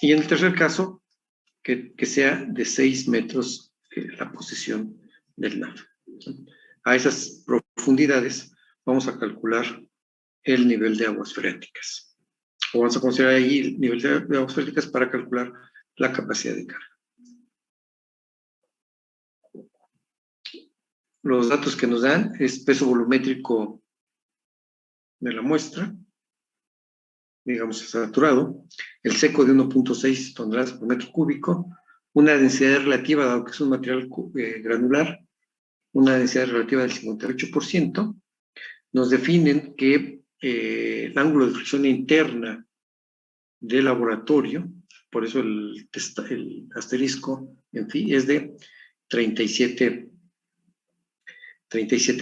Y en el tercer caso, que sea de 6 metros la posición del NAV. A esas profundidades vamos a calcular el nivel de aguas freáticas. O vamos a considerar ahí el nivel de aguas freáticas para calcular la capacidad de carga. Los datos que nos dan es peso volumétrico de la muestra, digamos saturado, el seco de 1.6 toneladas por metro cúbico, una densidad relativa, dado que es un material granular, una densidad relativa del 58%, nos definen que el ángulo de fricción interna del laboratorio, por eso el asterisco, en fin, es de 37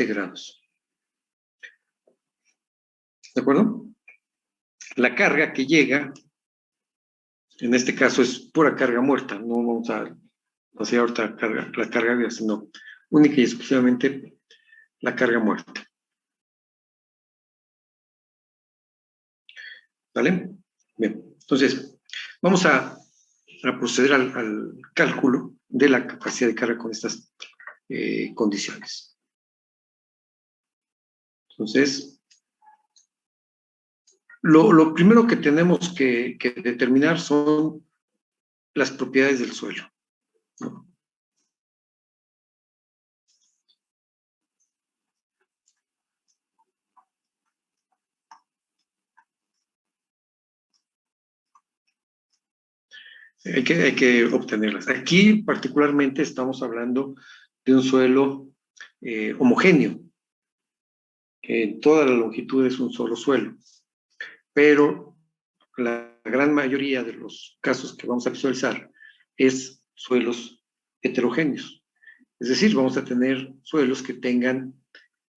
grados. ¿De acuerdo? La carga que llega, en este caso es pura carga muerta, no vamos a hacer ahorita la carga viva, sino única y exclusivamente la carga muerta. ¿Vale? Bien, entonces, vamos a proceder al cálculo de la capacidad de carga con estas condiciones. Entonces, lo primero que tenemos que determinar son las propiedades del suelo, ¿no? Hay que obtenerlas. Aquí particularmente estamos hablando de un suelo homogéneo, que en toda la longitud es un solo suelo, pero la gran mayoría de los casos que vamos a visualizar es suelos heterogéneos. Es decir, vamos a tener suelos que tengan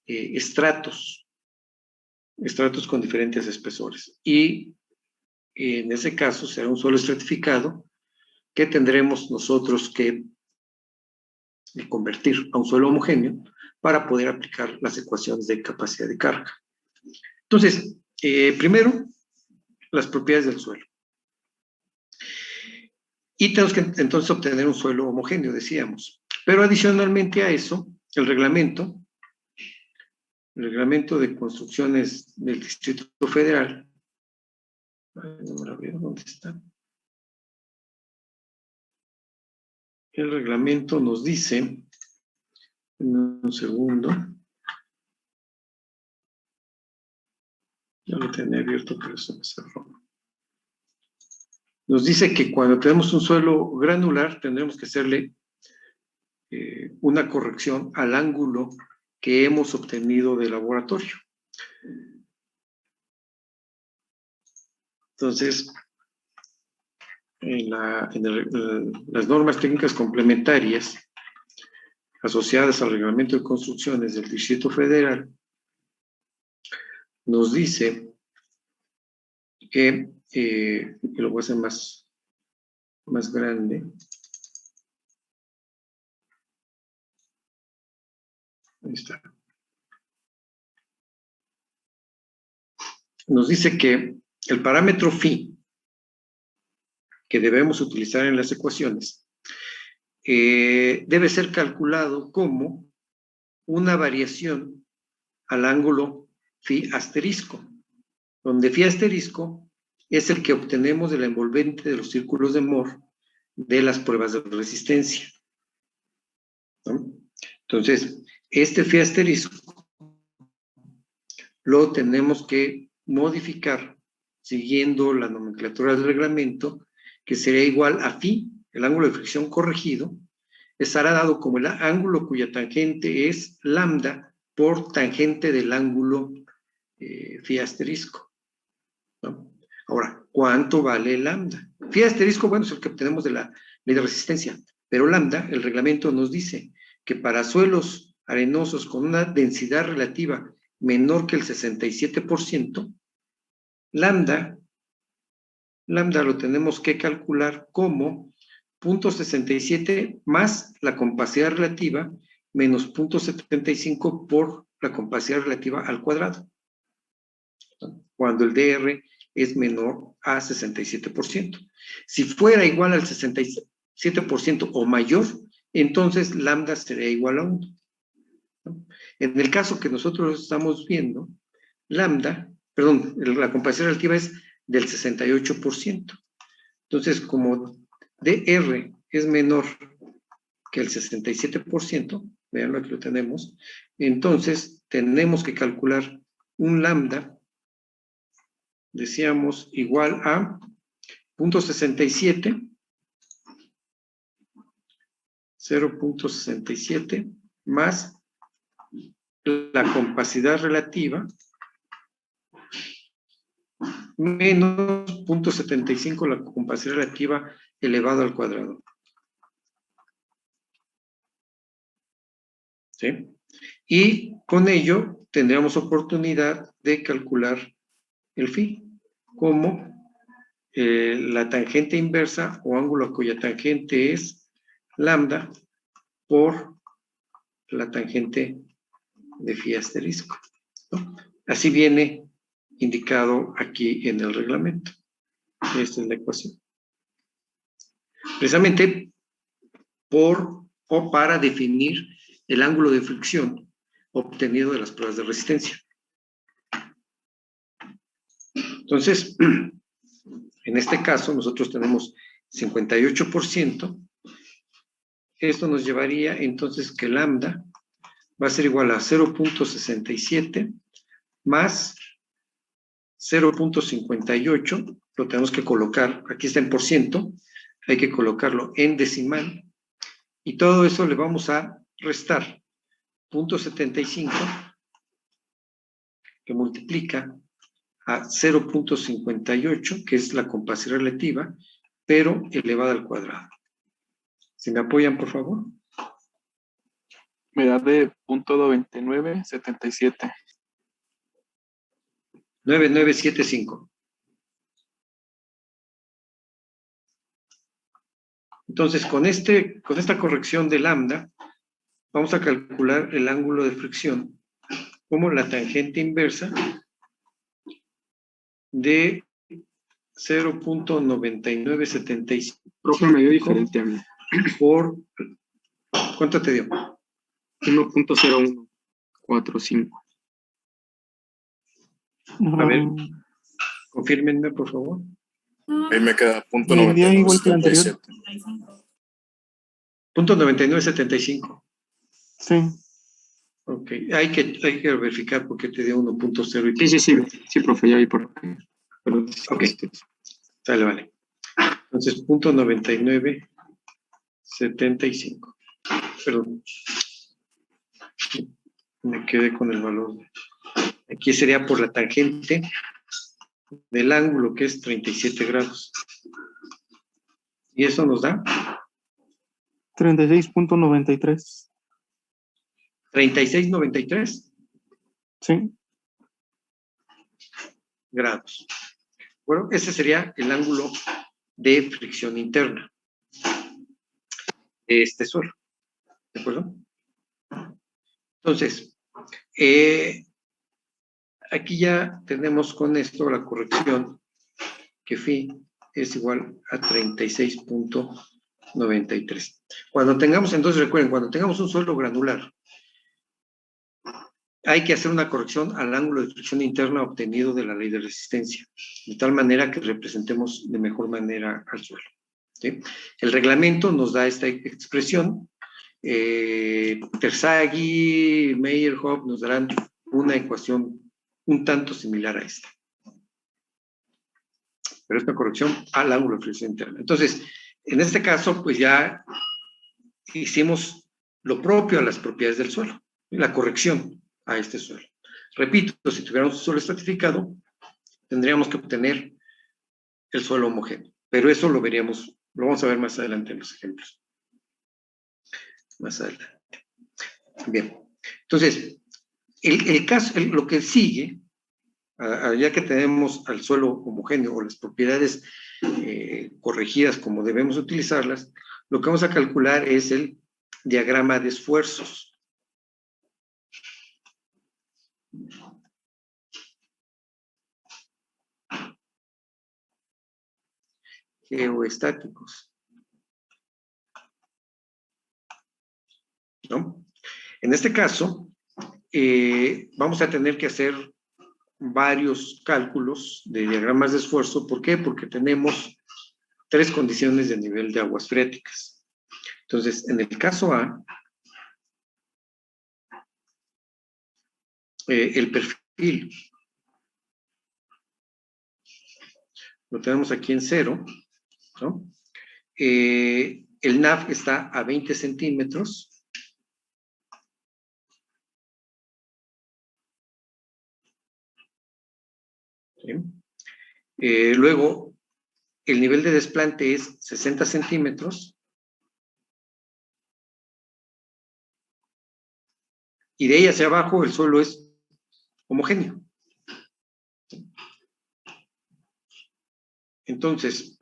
estratos con diferentes espesores. Y en ese caso será un suelo estratificado que tendremos nosotros que convertir a un suelo homogéneo para poder aplicar las ecuaciones de capacidad de carga. Entonces, primero, las propiedades del suelo. Y tenemos que entonces obtener un suelo homogéneo, decíamos. Pero adicionalmente a eso, el reglamento de construcciones del Distrito Federal, no me lo veo, ¿dónde está? El reglamento nos dice, un segundo, ya lo tenía abierto, pero eso me cerró. Nos dice que cuando tenemos un suelo granular, tendremos que hacerle una corrección al ángulo que hemos obtenido del laboratorio. Entonces, las normas técnicas complementarias asociadas al reglamento de construcciones del Distrito Federal nos dice que, lo voy a hacer más grande, ahí está, nos dice que el parámetro phi que debemos utilizar en las ecuaciones debe ser calculado como una variación al ángulo phi asterisco, donde phi asterisco es el que obtenemos de la envolvente de los círculos de Moore de las pruebas de resistencia, ¿no? Entonces, este phi asterisco lo tenemos que modificar siguiendo la nomenclatura del reglamento, que sería igual a phi, el ángulo de fricción corregido, estará dado como el ángulo cuya tangente es lambda por tangente del ángulo phi asterisco, ¿no? Ahora, ¿cuánto vale lambda? Phi asterisco, bueno, es el que obtenemos de la ley de resistencia, pero lambda, el reglamento nos dice que para suelos arenosos con una densidad relativa menor que el 67%, lambda lo tenemos que calcular como 0.67 más la compacidad relativa menos 0.75 por la compacidad relativa al cuadrado, cuando el DR es menor a 67%. Si fuera igual al 67% o mayor, entonces lambda sería igual a 1. En el caso que nosotros estamos viendo, lambda, perdón, la comparación relativa es del 68%. Entonces, como DR es menor que el 67%, vean lo que lo tenemos, entonces tenemos que calcular un lambda, decíamos, igual a 0.67, 0.67 más la compacidad relativa menos 0.75 la compacidad relativa elevado al cuadrado. ¿Sí? Y con ello tendríamos oportunidad de calcular el phi como la tangente inversa o ángulo cuya tangente es lambda por la tangente de phi asterisco, ¿no? Así viene indicado aquí en el reglamento. Esta es la ecuación. Precisamente para definir el ángulo de fricción obtenido de las pruebas de resistencia. Entonces, en este caso, nosotros tenemos 58%. Esto nos llevaría entonces que lambda va a ser igual a 0.67 más 0.58, lo tenemos que colocar, aquí está en por ciento, hay que colocarlo en decimal, y todo eso le vamos a restar 0.75, que multiplica a 0.58, que es la compacidad relativa, pero elevada al cuadrado. ¿Se me apoyan, por favor? Me da de 0.9977. 9975. Entonces, con esta corrección de lambda, vamos a calcular el ángulo de fricción como la tangente inversa de 0.9975. Profe, me dio diferente a mí. Por, ¿cuánto te dio? 1.0145. A ver, confírmenme, por favor. Ahí me queda igual que el anterior. 0.9977. 0.9975. Sí. Ok, hay que verificar por qué te dio 1.0. Sí, profe, ya vi por qué. Pero, ok, sale, vale. Entonces, 0.9975. Perdón. Me quedé con el valor. Aquí sería por la tangente del ángulo, que es 37 grados. Y eso nos da 36.93. 36.93 Sí. grados. Bueno, ese sería el ángulo de fricción interna de este suelo. ¿De acuerdo? Entonces, aquí ya tenemos con esto la corrección que phi es igual a 36.93. Cuando tengamos, entonces recuerden, cuando tengamos un suelo granular, hay que hacer una corrección al ángulo de fricción interna obtenido de la ley de resistencia, de tal manera que representemos de mejor manera al suelo. ¿Sí? El reglamento nos da esta expresión. Terzaghi, Meyerhoff nos darán una ecuación un tanto similar a esta. Pero es una corrección al ángulo de fricción interna. Entonces, en este caso, pues ya hicimos lo propio a las propiedades del suelo, la corrección a este suelo. Repito, si tuviéramos un suelo estratificado, tendríamos que obtener el suelo homogéneo. Pero eso lo veríamos, lo vamos a ver más adelante en los ejemplos. Más adelante. Bien. Entonces, el caso, lo que sigue, ya que tenemos al suelo homogéneo o las propiedades corregidas como debemos utilizarlas, lo que vamos a calcular es el diagrama de esfuerzos. geoestáticos, ¿no? En este caso, vamos a tener que hacer varios cálculos de diagramas de esfuerzo. ¿Por qué? Porque tenemos 3 condiciones de nivel de aguas freáticas. Entonces, en el caso A, el perfil lo tenemos aquí en 0, ¿no? El NAV está a 20 centímetros. ¿Sí? Luego, el nivel de desplante es 60 centímetros. Y de ahí hacia abajo el suelo es homogéneo. Entonces,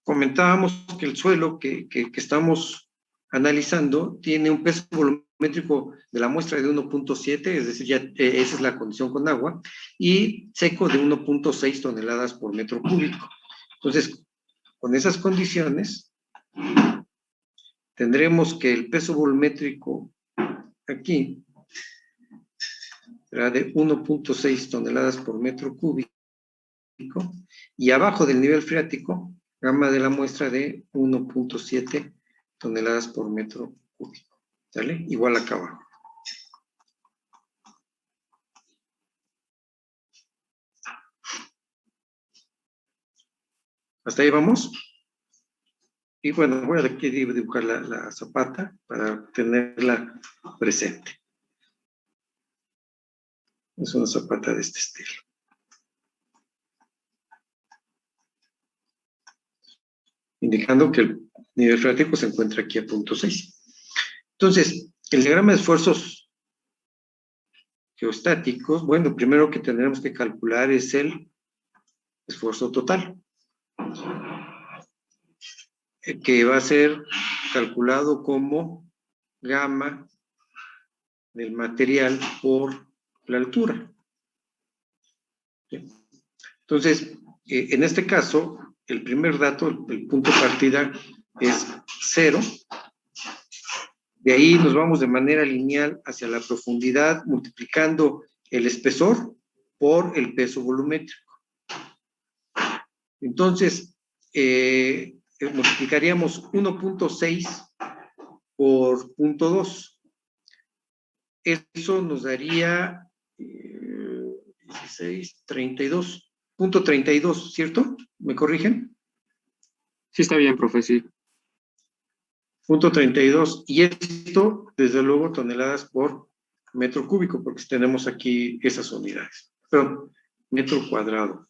comentábamos que el suelo que estamos analizando tiene un peso volumétrico de la muestra de 1.7, es decir, ya esa es la condición con agua, y seco de 1.6 toneladas por metro cúbico. Entonces, con esas condiciones, tendremos que el peso volumétrico aquí será de 1.6 toneladas por metro cúbico, y abajo del nivel freático, gama de la muestra de 1.7 toneladas por metro cúbico. ¿Sale? Igual acá abajo. ¿Hasta ahí vamos? Y bueno, voy a aquí dibujar la zapata para tenerla presente. Es una zapata de este estilo. Indicando que el nivel freático se encuentra aquí a 0.6. Entonces, el diagrama de esfuerzos geostáticos, bueno, primero que tendremos que calcular es el esfuerzo total, que va a ser calculado como gamma del material por la altura. Entonces, en este caso, el primer dato, el punto de partida es 0. De ahí nos vamos de manera lineal hacia la profundidad, multiplicando el espesor por el peso volumétrico. Entonces, multiplicaríamos 1.6 por 0.2. Eso nos daría 16, 32, 0.32, ¿cierto? ¿Me corrigen? Sí, está bien, profe, sí. 0.32, y esto, desde luego, toneladas por metro cúbico, porque tenemos aquí esas unidades. Perdón, metro cuadrado.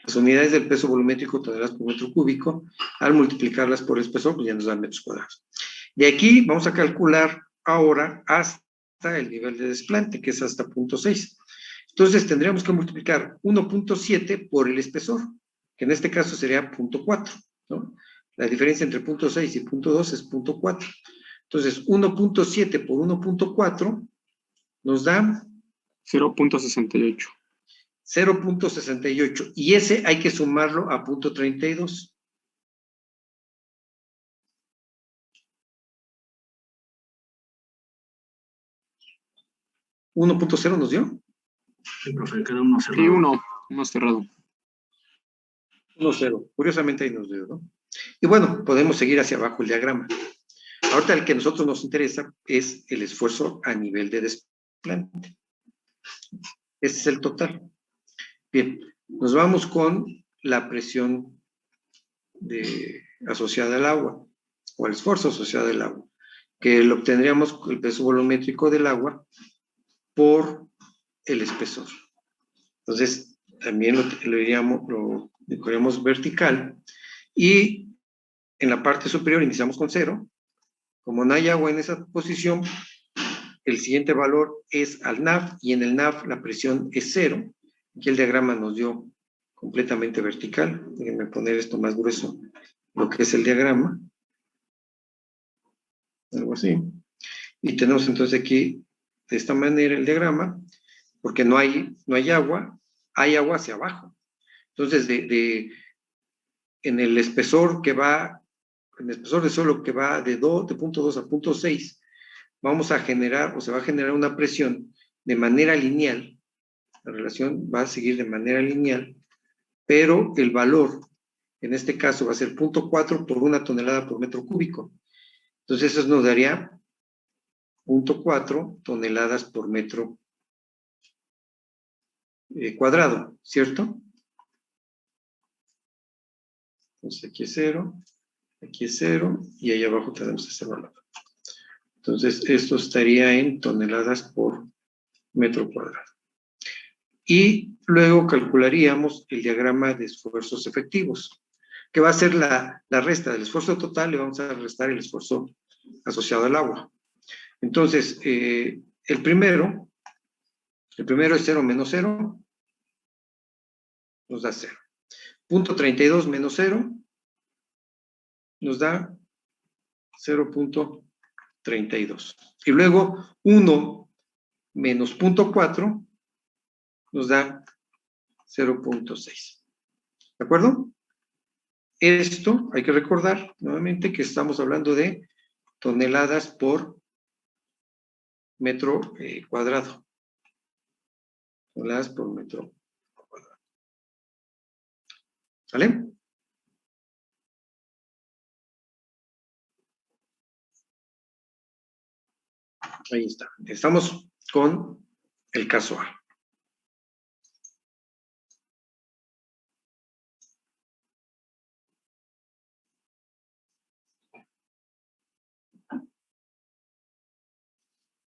Las unidades del peso volumétrico, toneladas por metro cúbico, al multiplicarlas por el espesor, pues ya nos dan metros cuadrados. De aquí vamos a calcular ahora hasta el nivel de desplante, que es hasta 0.6. Entonces tendríamos que multiplicar 1.7 por el espesor, que en este caso sería 0.4, ¿no? La diferencia entre 0.6 y 0.2 es 0.4. Entonces, 1.7 por 1.4 nos da 0.68. 0.68. Y ese hay que sumarlo a 0.32. ¿1.0 nos dio? Sí, profe, queda uno cerrado. Sí, uno cerrado. 1.0. Curiosamente ahí nos dio, ¿no? Y bueno, podemos seguir hacia abajo el diagrama. Ahorita el que a nosotros nos interesa es el esfuerzo a nivel de desplante. Este es el total. Bien, nos vamos con la presión asociada al agua, o el esfuerzo asociado al agua, que lo obtendríamos con el peso volumétrico del agua por el espesor. Entonces, también lo decoraríamos vertical, y en la parte superior iniciamos con 0. Como no hay agua en esa posición, el siguiente valor es al NAV, y en el NAV la presión es 0. Aquí el diagrama nos dio completamente vertical. Déjenme poner esto más grueso, lo que es el diagrama. Algo así. Y tenemos entonces aquí, de esta manera, el diagrama, porque no hay agua, hay agua hacia abajo. Entonces, en el espesor que va, en el espesor de suelo que va de punto 2 a punto 6, vamos a generar, o se va a generar una presión de manera lineal. La relación va a seguir de manera lineal, pero el valor, en este caso, va a ser 0.4 por 1 tonelada por metro cúbico. Entonces, eso nos daría 0.4 toneladas por metro cuadrado, ¿cierto? Entonces, aquí es 0, y ahí abajo tenemos ese valor. Entonces, esto estaría en toneladas por metro cuadrado. Y luego calcularíamos el diagrama de esfuerzos efectivos, que va a ser la resta del esfuerzo total, le vamos a restar el esfuerzo asociado al agua. Entonces, el primero es 0 menos 0, nos da 0. Punto 32 menos 0, nos da 0.32. Y luego 1 menos 0.4 nos da 0.6. ¿De acuerdo? Esto, hay que recordar nuevamente que estamos hablando de toneladas por metro cuadrado. Toneladas por metro cuadrado. ¿Sale? Ahí está. Estamos con el caso A.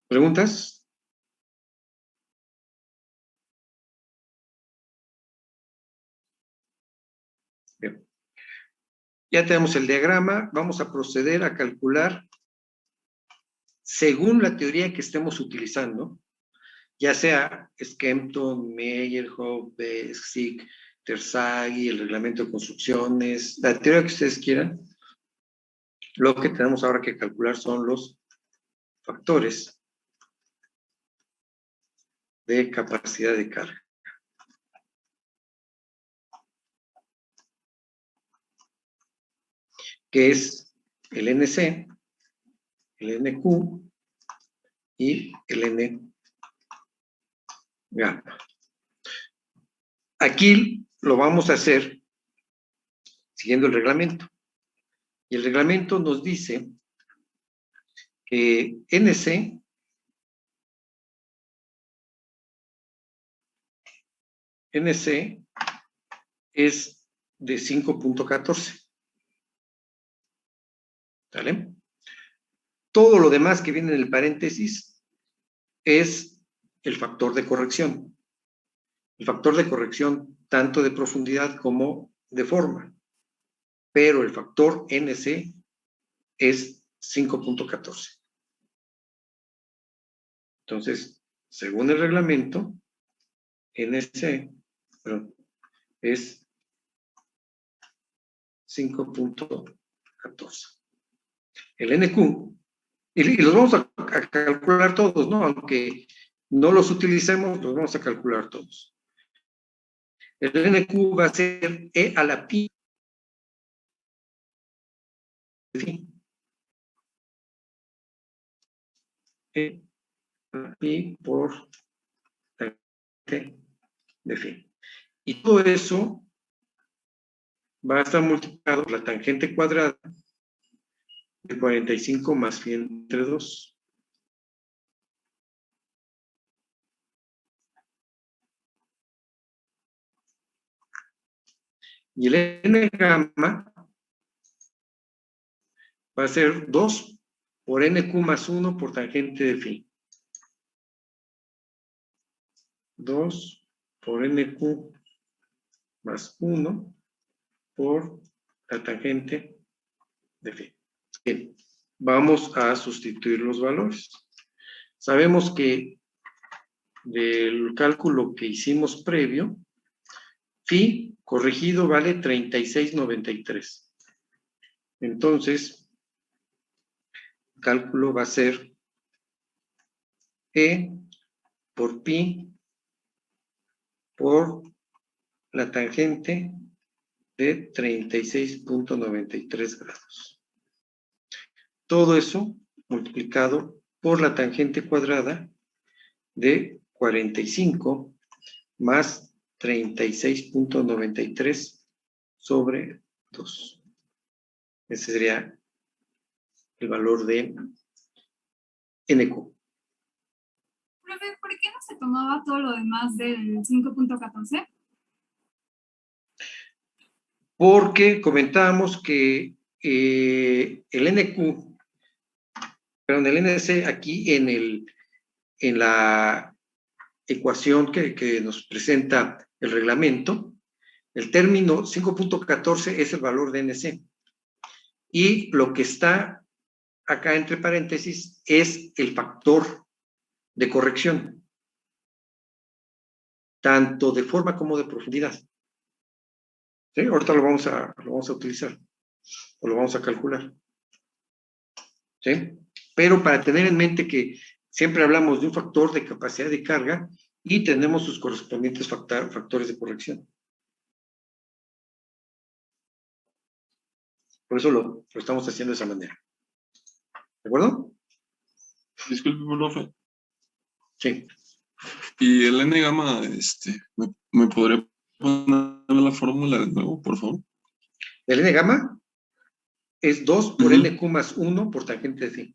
¿Preguntas? Bien. Ya tenemos el diagrama. Vamos a proceder a calcular según la teoría que estemos utilizando, ya sea Skempton, Meyerhoff, Bessick, Terzaghi, el reglamento de construcciones, la teoría que ustedes quieran. Lo que tenemos ahora que calcular son los factores de capacidad de carga. Que es el NC, el NQ y el N gamma. Aquí lo vamos a hacer siguiendo el reglamento. Y el reglamento nos dice que NC es de 5.14. ¿Vale? Todo lo demás que viene en el paréntesis es el factor de corrección. El factor de corrección tanto de profundidad como de forma. Pero el factor NC es 5.14. Entonces, según el reglamento, NC es 5.14. El NQ, y los vamos a calcular todos, ¿no? Aunque no los utilicemos, los vamos a calcular todos. El NQ va a ser E a la pi. E a la pi por T de phi. Y todo eso va a estar multiplicado por la tangente cuadrada de 45 más phi entre 2. Y el N gamma va a ser 2 por NQ más 1 por tangente de phi. 2 por NQ más 1 por la tangente de phi. Bien, vamos a sustituir los valores. Sabemos que del cálculo que hicimos previo, phi corregido vale 36.93. Entonces, el cálculo va a ser E por pi por la tangente de 36.93 grados. Todo eso multiplicado por la tangente cuadrada de 45 más 36.93 sobre 2. Ese sería el valor de NQ. Profe, ¿por qué no se tomaba todo lo demás del 5.14? Porque comentábamos que el NQ, perdón, el NC aquí en la ecuación que nos presenta el reglamento, el término 5.14 es el valor de NC. Y lo que está acá entre paréntesis es el factor de corrección, tanto de forma como de profundidad. ¿Sí? Ahorita lo vamos a utilizar, o lo vamos a calcular. ¿Sí? Pero para tener en mente que siempre hablamos de un factor de capacidad de carga y tenemos sus correspondientes factores de corrección. Por eso lo estamos haciendo de esa manera. ¿De acuerdo? Disculpe, profe. Sí. ¿Y el N gamma, me podría poner la fórmula de nuevo, por favor? El N gamma es 2 por Ujú. NQ más 1 por tangente de phi.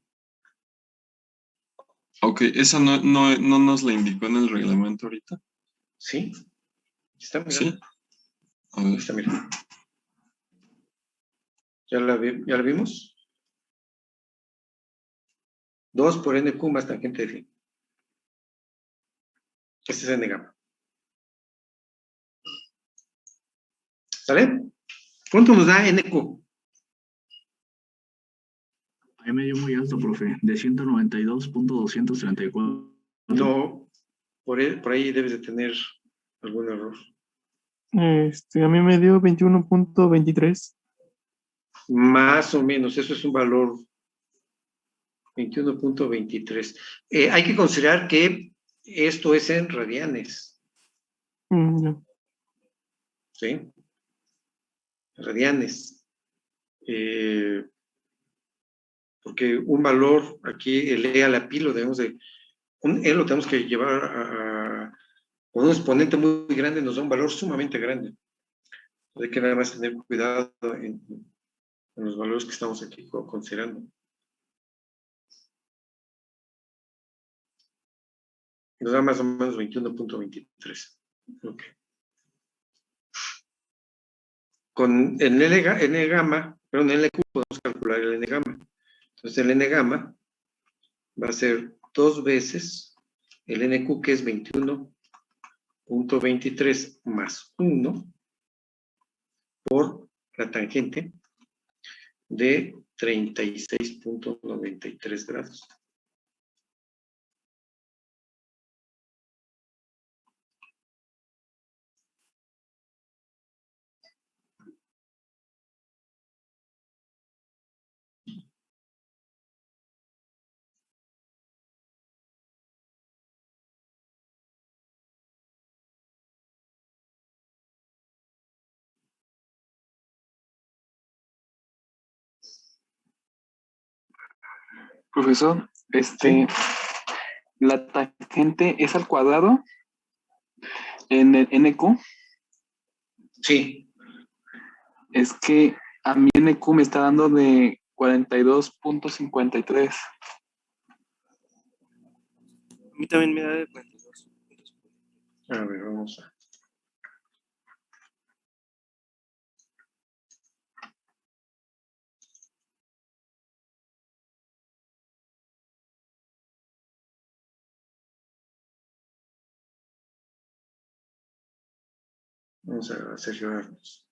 Ok, esa no nos la indicó en el reglamento ahorita. ¿Sí? Está, mira. ¿Sí? A Ahí ver. está, mira. ¿Ya la vimos? 2 por NQ más tangente de phi. Este es N gamma. ¿Sale? ¿Cuánto nos da NQ? Ahí me dio muy alto, profe, de 192.234. No, por ahí debes de tener algún error. A mí me dio 21.23. Más o menos, eso es un valor 21.23. Hay que considerar que esto es en radianes, Ya. ¿sí? Radianes. Porque un valor, aquí el E a la pi lo debemos de, E lo tenemos que llevar con un exponente muy grande, nos da un valor sumamente grande. Hay que nada más tener cuidado en los valores que estamos aquí considerando. Nos da más o menos 21.23. Ok. Con el N gamma, perdón, el NQ podemos calcular el N gamma. Entonces el N gamma va a ser 2 veces el NQ, que es 21.23 más 1 por la tangente de 36.93 grados. Profesor, ¿Sí? la tangente es al cuadrado en el NQ. Sí. Es que a mí NQ me está dando de 42.53. A mí también me da de 42. A ver, vamos a... Vamos a cerciorarnos.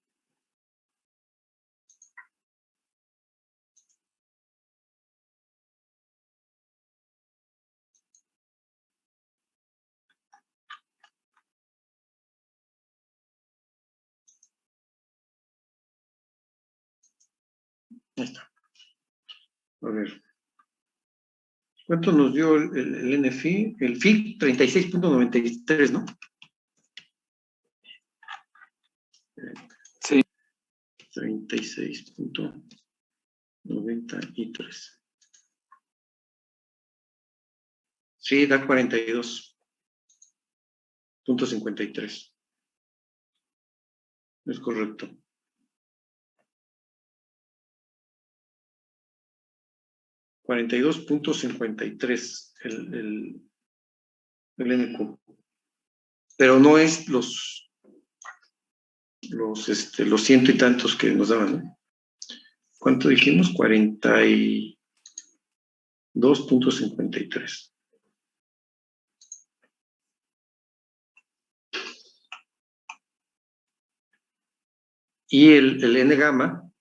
Ahí está. A ver. ¿Cuánto nos dio el NFI? El FI 36.93, ¿no? Sí. 36.93. Sí, da 42.53. Es correcto. $42.53 el NQ. Pero no es los ciento y tantos que nos daban, ¿no? ¿Cuánto dijimos? 42.53. Y el N gamma,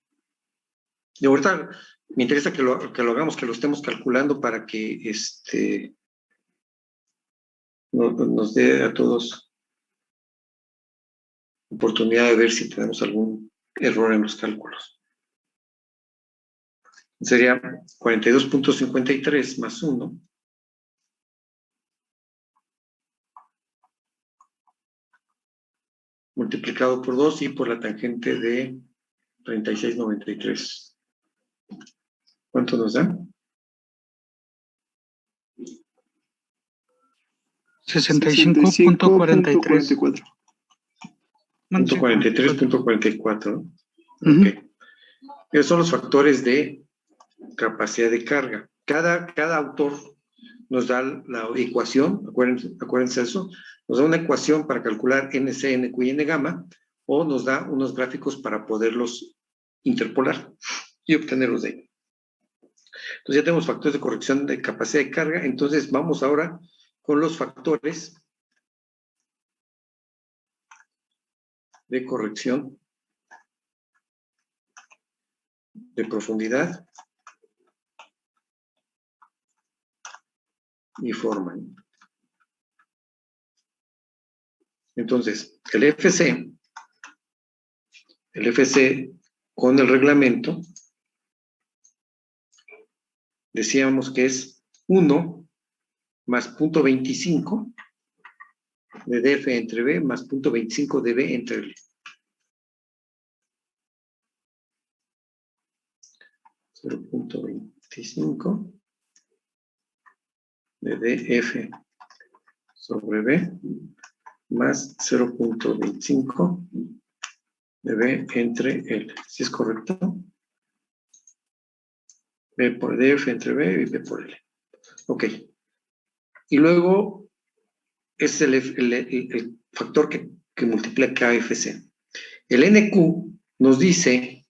de ahorita me interesa que lo hagamos, que lo estemos calculando para que nos dé a todos oportunidad de ver si tenemos algún error en los cálculos. Sería 42.53 más 1. Multiplicado por 2 y por la tangente de 36.93. ¿Cuánto nos da? 65.43. 43.44. Ok. Esos son los factores de capacidad de carga. Cada autor nos da la ecuación, acuérdense eso, nos da una ecuación para calcular NC, NQ y N gamma, o nos da unos gráficos para poderlos interpolar y obtenerlos de ahí. Entonces ya tenemos factores de corrección de capacidad de carga. Entonces vamos ahora con los factores de corrección de profundidad y forma. Entonces, el FC con el reglamento, decíamos que es 1 más 0.25 de DF entre B más 0.25 de B entre L. 0.25 de DF sobre B más 0.25 de B entre L. ¿Sí es correcto? B por DF entre B y B por L. Ok. Y luego es el factor que multiplica FC. El NQ nos dice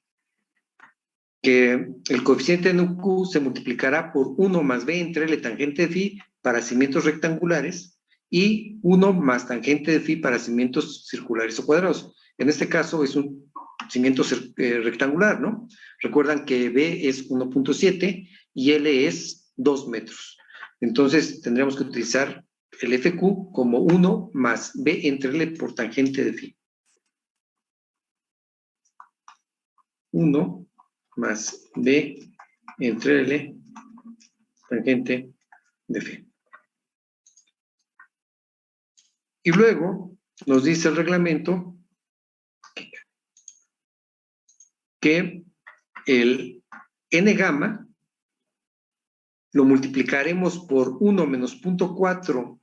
que el coeficiente NQ se multiplicará por 1 más B entre L tangente de phi para cimientos rectangulares y 1 más tangente de phi para cimientos circulares o cuadrados. En este caso es un cimiento rectangular, ¿no? Recuerdan que B es 1.7 y L es 2 metros. Entonces tendríamos que utilizar el FQ como 1 más B entre L por tangente de phi. 1 más B entre L tangente de phi. Y luego nos dice el reglamento que el N gamma lo multiplicaremos por 1 menos 0.4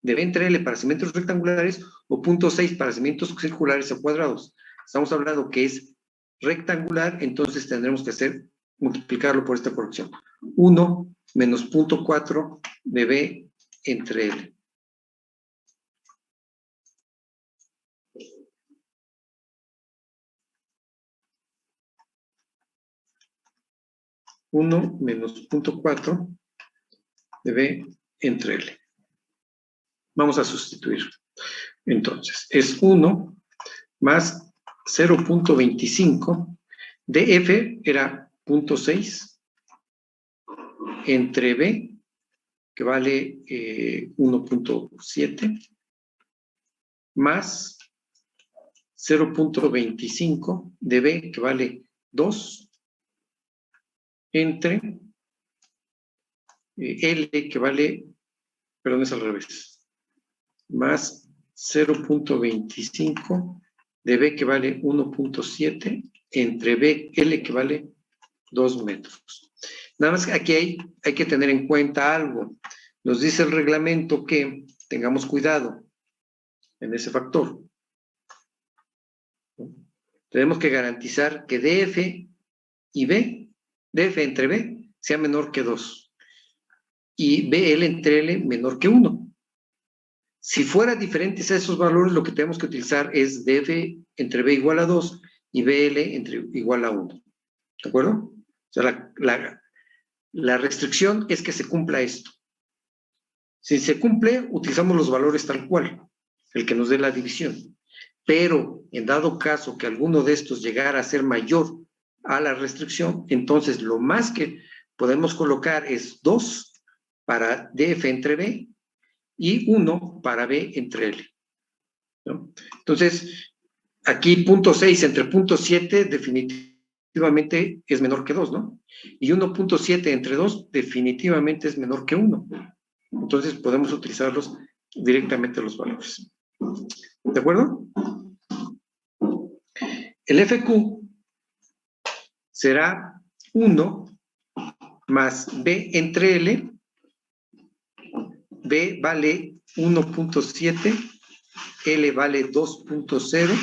de B entre L para cimientos rectangulares o 0.6 para cimientos circulares o cuadrados. Estamos hablando que es rectangular, entonces tendremos que multiplicarlo por esta corrección. 1 menos 0.4 de B entre L. Uno menos 0.4 de B entre L. Vamos a sustituir. Entonces, es 1 más 0.25 de F era 0.6 entre B, que vale 1.7, más 0.25 de B, que vale 2, entre L, que vale, perdón, es al revés, más 0.25 de B que vale 1.7 entre BL que vale 2 metros. Nada más que aquí hay que tener en cuenta algo. Nos dice el reglamento que tengamos cuidado en ese factor. Tenemos que garantizar que DF y B, DF entre B, sea menor que 2. Y BL entre L menor que 1. Si fuera diferentes a esos valores, lo que tenemos que utilizar es DF entre B igual a 2 y BL entre igual a 1. ¿De acuerdo? O sea, la restricción es que se cumpla esto. Si se cumple, utilizamos los valores tal cual, el que nos dé la división. Pero, en dado caso que alguno de estos llegara a ser mayor a la restricción, entonces lo más que podemos colocar es 2 para DF entre B y 1 para B entre L, ¿no? Entonces, aquí punto 6 entre punto 7 definitivamente es menor que 2, ¿no? Y 1.7 entre 2 definitivamente es menor que 1. Entonces, podemos utilizarlos directamente los valores. ¿De acuerdo? El FQ será 1 más B entre L. B vale 1.7, L vale 2.0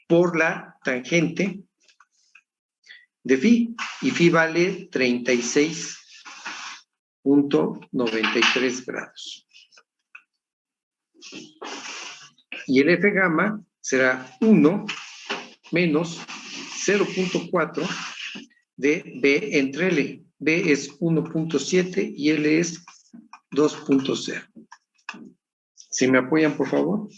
por la tangente de phi, y phi vale 36.93 grados. Y el F gamma será 1 menos 0.4 de B entre L. B es 1.7 y L es 2.0. ¿Si me apoyan, por favor?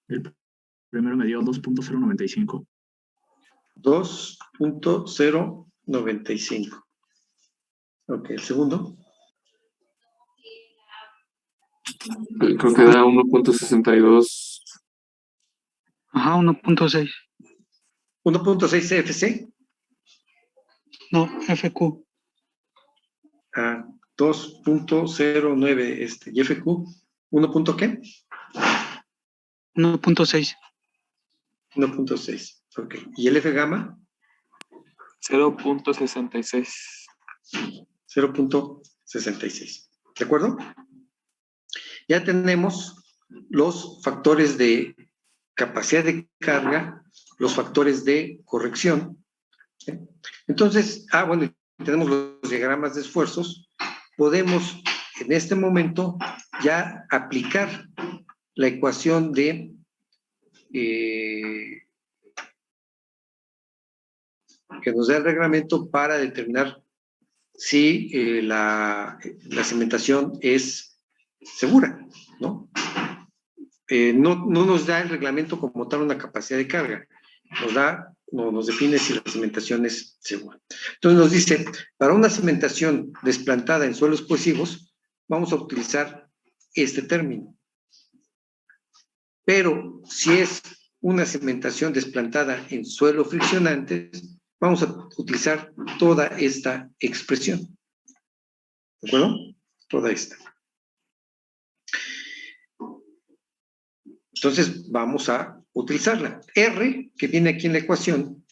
El primero me dio 2.095. 2.095. Ok, el segundo. Creo que da 1.62. Ajá, 1.6. 1.6 CFC. No, FQ. A 2.09 y FQ. ¿1. Qué? 1.6. 1.6. Ok. ¿Y el F gamma? 0.66. 0.66. ¿De acuerdo? Ya tenemos los factores de capacidad de carga, los factores de corrección. ¿Sí? Entonces, bueno, tenemos los diagramas de esfuerzos. Podemos, en este momento, ya aplicar la ecuación de que nos da el reglamento para determinar si la cimentación es segura, ¿no? No nos da el reglamento como tal una capacidad de carga, nos define si la cimentación es segura. Entonces nos dice, para una cimentación desplantada en suelos cohesivos, vamos a utilizar este término. Pero si es una cimentación desplantada en suelos friccionantes, vamos a utilizar toda esta expresión. ¿De acuerdo? Toda esta. Entonces, vamos a utilizarla. R, que viene aquí en la ecuación,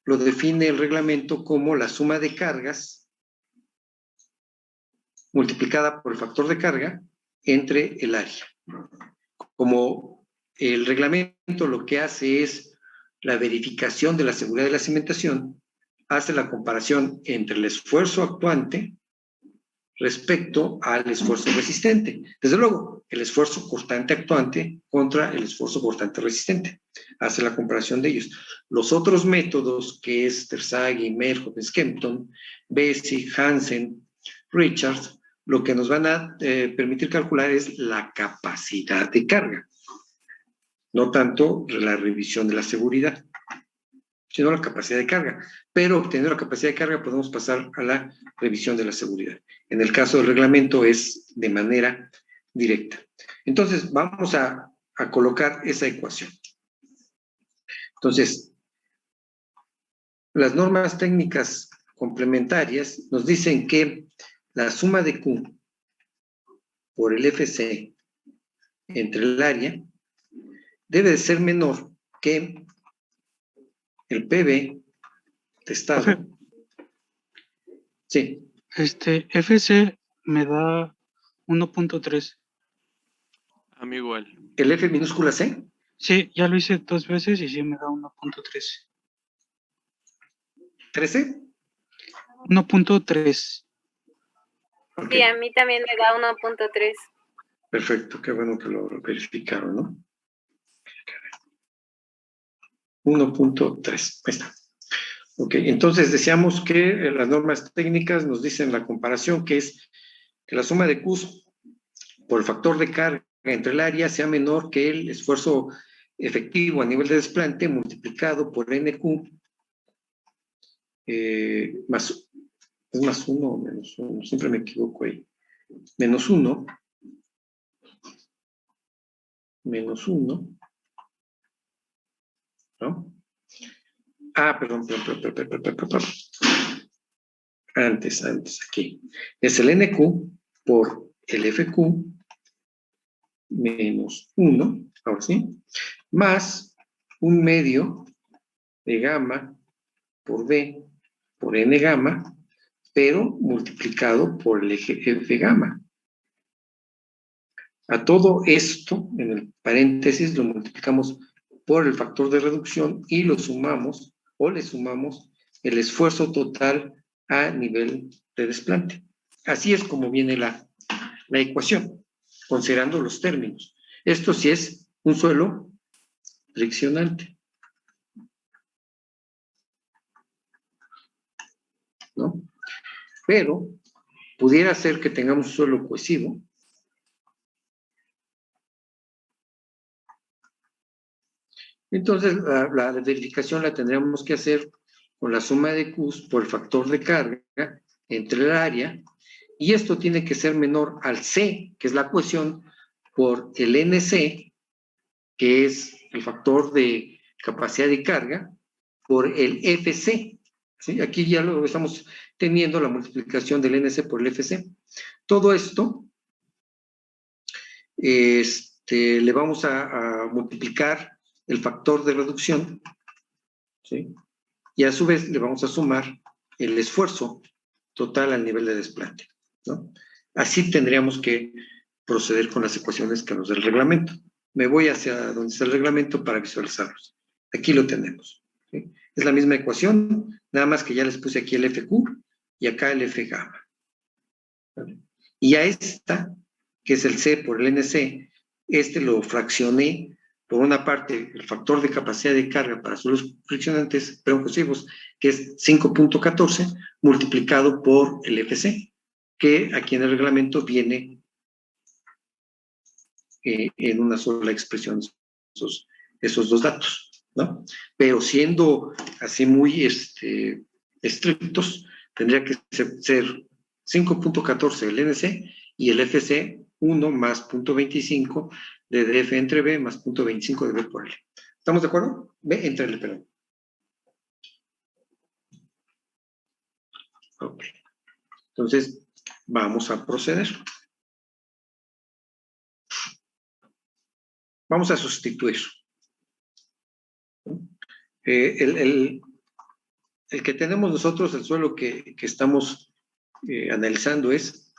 lo define el reglamento como la suma de cargas multiplicada por el factor de carga entre el área. Como el reglamento lo que hace es la verificación de la seguridad de la cimentación, hace la comparación entre el esfuerzo actuante respecto al esfuerzo resistente. Desde luego, el esfuerzo cortante actuante contra el esfuerzo cortante resistente. Hace la comparación de ellos. Los otros métodos, que es Terzaghi, Merhoff, Skempton, Bessig, Hansen, Richards, lo que nos van a permitir calcular es la capacidad de carga. No tanto la revisión de la seguridad, sino la capacidad de carga. Pero obteniendo la capacidad de carga podemos pasar a la revisión de la seguridad. En el caso del reglamento es de manera directa. Entonces vamos a colocar esa ecuación. Entonces, las normas técnicas complementarias nos dicen que la suma de Q por el FC entre el área debe de ser menor que el PB testado. Profe. Sí, FC me da 1.3. A mí igual. el F minúscula C. Sí, ya lo hice 2 veces y sí me da 1.3. 13. 1.3. Ok, Sí, a mí también me da 1.3. perfecto, qué bueno que lo verificaron, ¿no? 1.3, ahí está. Ok, entonces decíamos que las normas técnicas nos dicen la comparación, que es que la suma de Qs por el factor de carga entre el área sea menor que el esfuerzo efectivo a nivel de desplante multiplicado por NQ más, ¿es más 1 o menos 1? Siempre me equivoco ahí. Menos 1, ¿no? Perdón. Antes, aquí. Es el NQ por el FQ menos 1, ahora sí, más un medio de gamma por B por N gamma, pero multiplicado por el eje F gamma. A todo esto, en el paréntesis, lo multiplicamos por el factor de reducción y lo sumamos, o le sumamos, el esfuerzo total a nivel de desplante. Así es como viene la ecuación, considerando los términos. Esto sí es un suelo friccionante, ¿no? Pero pudiera ser que tengamos un suelo cohesivo. Entonces, la verificación la tendríamos que hacer con la suma de Qs por el factor de carga entre el área, y esto tiene que ser menor al C, que es la cohesión, por el NC, que es el factor de capacidad de carga, por el FC. ¿Sí? Aquí ya lo estamos teniendo, la multiplicación del NC por el FC. Todo esto le vamos a multiplicar el factor de reducción, ¿sí? Y a su vez le vamos a sumar el esfuerzo total al nivel de desplante, ¿no? Así tendríamos que proceder con las ecuaciones que nos da el reglamento. Me voy hacia donde está el reglamento para visualizarlos. Aquí lo tenemos, ¿sí? Es la misma ecuación, nada más que ya les puse aquí el FQ y acá el F gamma, ¿vale? Y a esta, que es el C por el NC, lo fraccioné por una parte el factor de capacidad de carga para suelos friccionantes, pero cohesivos, que es 5.14, multiplicado por el FC, que aquí en el reglamento viene en una sola expresión esos dos datos, ¿no? Pero siendo así muy estrictos, tendría que ser 5.14 el NC y el FC 1 más 0.25 de DF entre B más 0.25 de B por L. ¿Estamos de acuerdo? B entre L, perdón. Ok. Entonces, vamos a proceder. Vamos a sustituir. El que tenemos nosotros, el suelo que estamos analizando es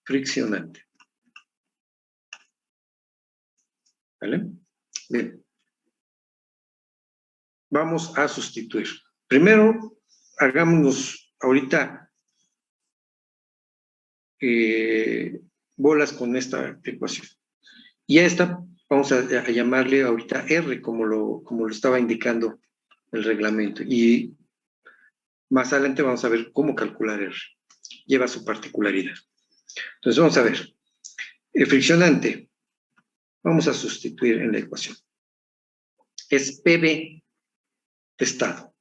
friccionante. ¿Vale? Bien. Vamos a sustituir. Primero, hagámonos ahorita bolas con esta ecuación. Y a esta vamos a llamarle ahorita R, como lo estaba indicando el reglamento. Y más adelante vamos a ver cómo calcular R. Lleva su particularidad. Entonces vamos a ver. Friccionante. Vamos a sustituir en la ecuación. Es PB testado.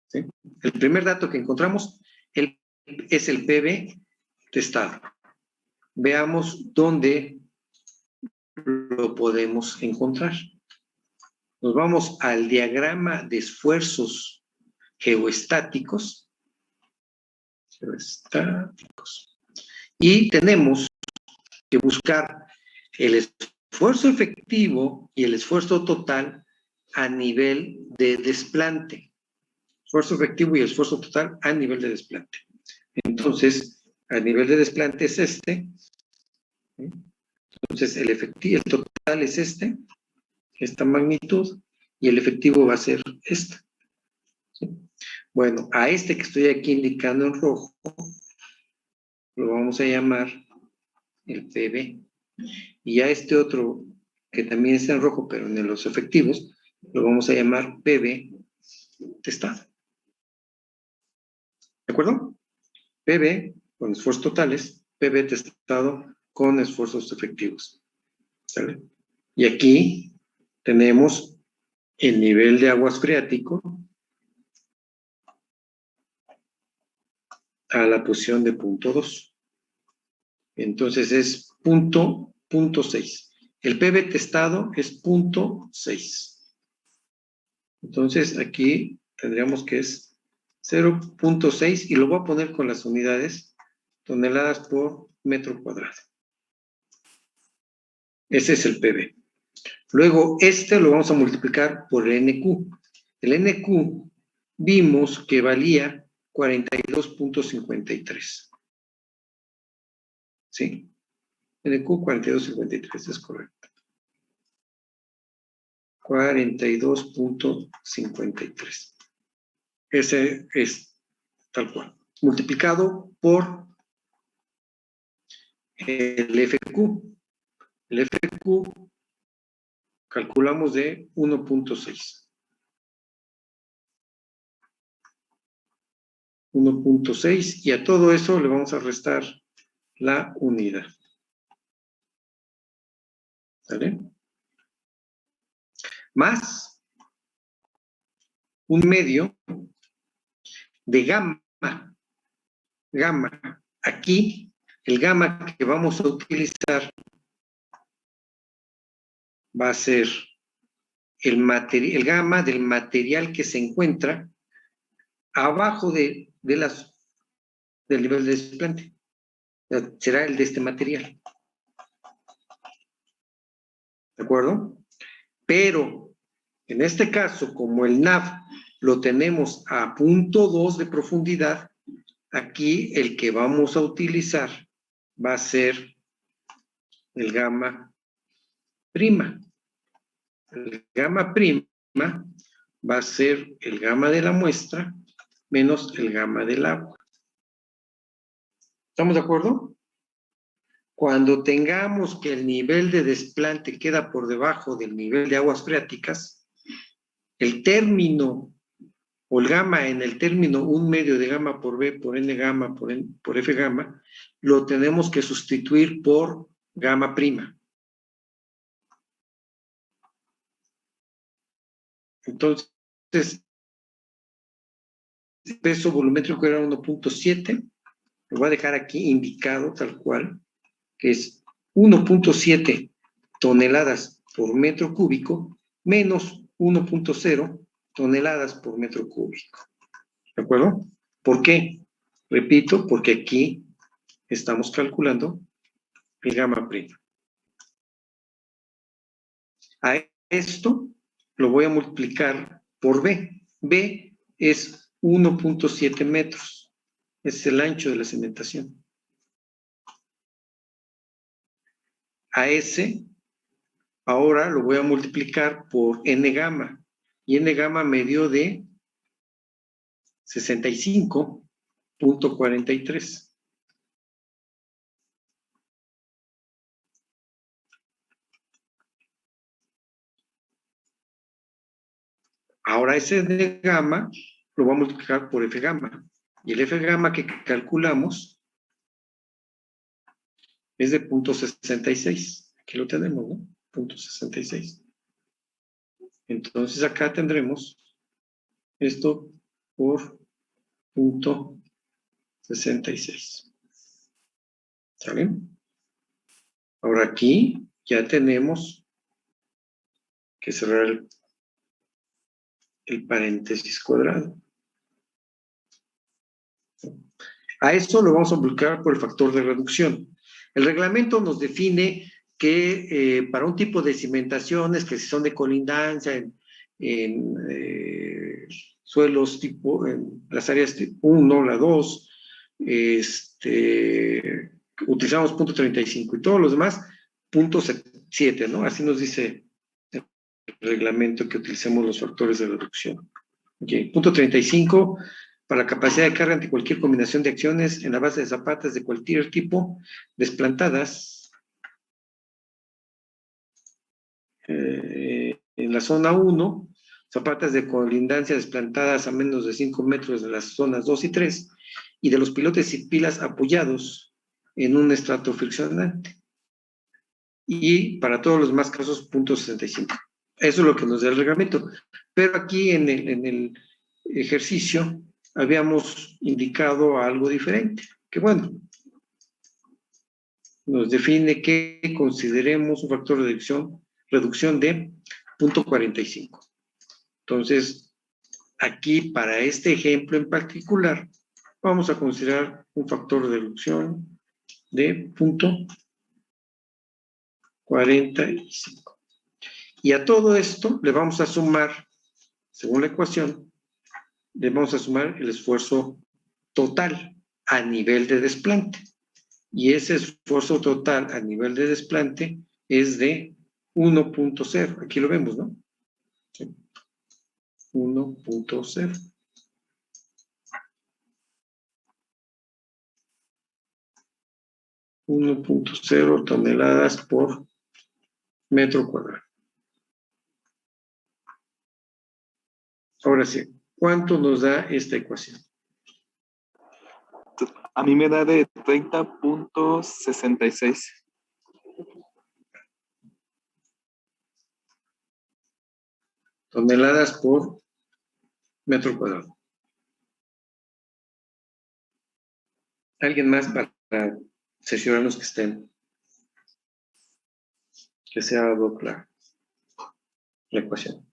¿Sí? El primer dato que encontramos es el PB testado. Veamos dónde lo podemos encontrar. nos vamos al diagrama de esfuerzos geoestáticos. Y tenemos que buscar el esfuerzo efectivo y el esfuerzo total a nivel de desplante. Esfuerzo efectivo y esfuerzo total a nivel de desplante. Entonces, a nivel de desplante es este. Entonces, el total es esta magnitud, y el efectivo va a ser esta. ¿Sí? Bueno, a este que estoy aquí indicando en rojo, lo vamos a llamar el PB. Y a este otro, que también está en rojo, pero en los efectivos, lo vamos a llamar PB testado. ¿De acuerdo? PB con esfuerzos totales, PB testado con esfuerzos efectivos. ¿Sale? Y aquí tenemos el nivel de aguas freático a la posición de punto 2. Entonces es punto 6. El PB testado es punto 6. Entonces aquí tendríamos que es 0.6 y lo voy a poner con las unidades toneladas por metro cuadrado. Ese es el PB. Luego este lo vamos a multiplicar por el NQ. El NQ vimos que valía 42.53. ¿Sí? NQ 42.53 es correcto. 42.53. Ese es tal cual. Multiplicado por el FQ. El FQ calculamos de 1.6. 1.6 y a todo eso le vamos a restar la unidad. ¿Vale? Más un medio de gamma. Gamma. Aquí, el gamma que vamos a utilizar va a ser el gamma del material que se encuentra abajo del nivel de desplante. Será el de este material. ¿De acuerdo? Pero, en este caso, como el NAV lo tenemos a punto 2 de profundidad, aquí el que vamos a utilizar va a ser el gamma prima. El gamma prima va a ser el gamma de la muestra menos el gamma del agua. ¿Estamos de acuerdo? Cuando tengamos que el nivel de desplante queda por debajo del nivel de aguas freáticas, el término o el gamma en el término 1 medio de gamma por B por N gamma por F gamma, lo tenemos que sustituir por gamma prima. Entonces, el peso volumétrico era 1.7, lo voy a dejar aquí indicado tal cual, que es 1.7 toneladas por metro cúbico menos 1.0 toneladas por metro cúbico. ¿De acuerdo? ¿Por qué? Repito, porque aquí estamos calculando el gamma prima. A esto lo voy a multiplicar por B. B es 1.7 metros. Es el ancho de la cementación. A ese, ahora lo voy a multiplicar por N gamma. Y N gamma me dio de 65.43. Ahora ese N gamma lo voy a multiplicar por F gamma. Y el F gamma que calculamos es de 0.66. Aquí lo tenemos, ¿no? 0.66. Entonces acá tendremos esto por 0.66. ¿Sale? Ahora aquí ya tenemos que cerrar el paréntesis cuadrado. A eso lo vamos a multiplicar por el factor de reducción. El reglamento nos define que para un tipo de cimentaciones que si son de colindancia en suelos tipo, en las áreas tipo 1, la 2, utilizamos punto 35 y todos los demás, punto 7, ¿no? Así nos dice el reglamento que utilicemos los factores de reducción. Okay. Punto 35, para la capacidad de carga ante cualquier combinación de acciones en la base de zapatas de cualquier tipo, desplantadas en la zona 1, zapatas de colindancia desplantadas a menos de 5 metros de las zonas 2 y 3, y de los pilotes y pilas apoyados en un estrato friccionante. Y para todos los demás casos, punto 65. Eso es lo que nos da el reglamento. Pero aquí en el ejercicio habíamos indicado algo diferente, que bueno, nos define que consideremos un factor de reducción de punto 45. Entonces, aquí para este ejemplo en particular, vamos a considerar un factor de reducción de punto 45. Y a todo esto le vamos a sumar, según la ecuación, le vamos a sumar el esfuerzo total a nivel de desplante. Y ese esfuerzo total a nivel de desplante es de 1.0. Aquí lo vemos, ¿no? Sí. 1.0. $1.0 toneladas por metro cuadrado. Ahora sí, ¿cuánto nos da esta ecuación? A mí me da de 30.66. Toneladas por metro cuadrado. ¿Alguien más para sesionarnos que estén? Que sea dado clara la ecuación.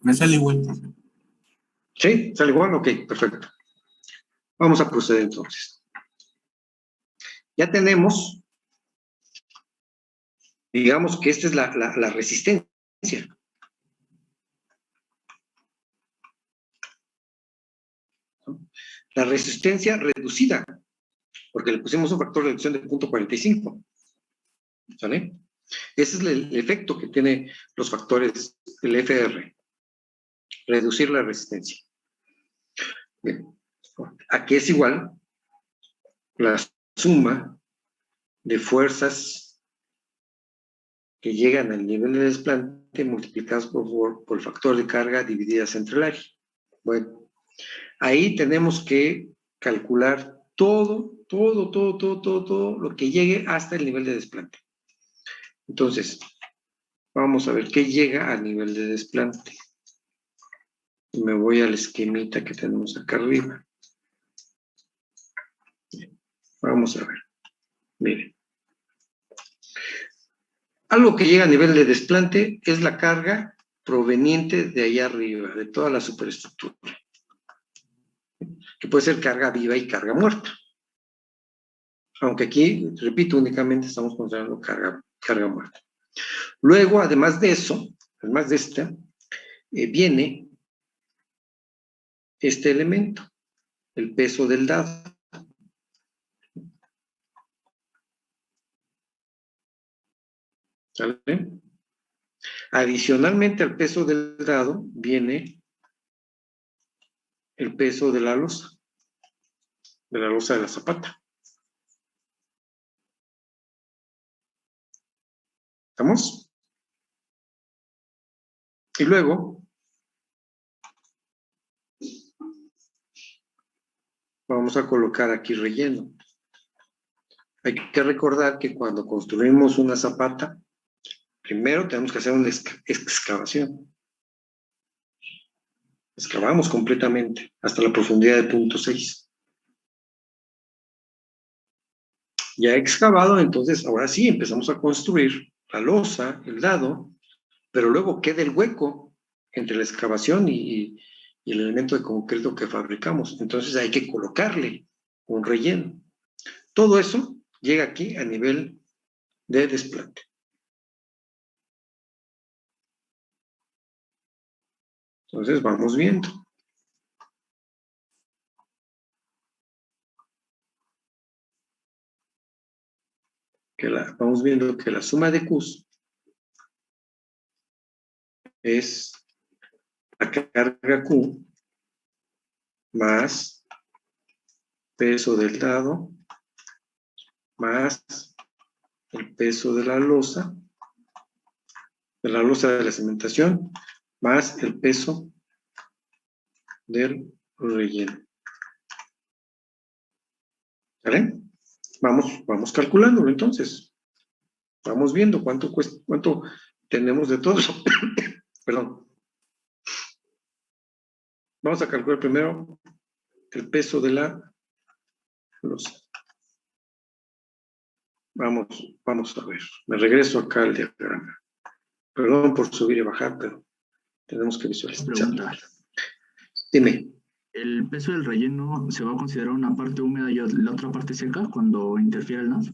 Me sale igual. ¿Sí? ¿Sale igual? Ok, perfecto. Vamos a proceder entonces. Ya tenemos, digamos que esta es la resistencia. La resistencia reducida, porque le pusimos un factor de reducción de 0.45. ¿Sale? Ese es el efecto que tiene los factores del FR. Reducir la resistencia. Bien. Aquí es igual la suma de fuerzas que llegan al nivel de desplante multiplicadas por el factor de carga divididas entre el área. Bueno, ahí tenemos que calcular todo lo que llegue hasta el nivel de desplante. Entonces, vamos a ver qué llega al nivel de desplante. Me voy al esquemita que tenemos acá arriba. Vamos a ver. Miren. Algo que llega a nivel de desplante es la carga proveniente de allá arriba, de toda la superestructura. Que puede ser carga viva y carga muerta. Aunque aquí, repito, únicamente estamos considerando carga muerta. Luego, además de eso, además de esta, viene este elemento, el peso del dado. ¿Sale? Adicionalmente al peso del dado viene el peso de la losa de la zapata. ¿Estamos? Y luego vamos a colocar aquí relleno. Hay que recordar que cuando construimos una zapata, Primero tenemos que hacer una excavación. Excavamos completamente hasta la profundidad de 0.6. Ya excavado, entonces ahora sí empezamos a construir la losa, el dado, pero luego queda el hueco entre la excavación y el elemento de concreto que fabricamos. Entonces hay que colocarle un relleno. Todo eso llega aquí a nivel de desplante. Entonces vamos viendo. Vamos viendo que la suma de Qs es la carga Q más peso del dado más el peso de la losa de la cimentación, más el peso del relleno. ¿Vale? Vamos calculándolo entonces. Vamos viendo cuánto cuesta, cuánto tenemos de todo eso. Perdón. Vamos a calcular primero el peso de la losa. Vamos a ver. Me regreso acá al diagrama. Perdón por subir y bajar, pero tenemos que visualizar. Pregunta. Dime. ¿El peso del relleno se va a considerar una parte húmeda y la otra parte seca cuando interfiere el NAS?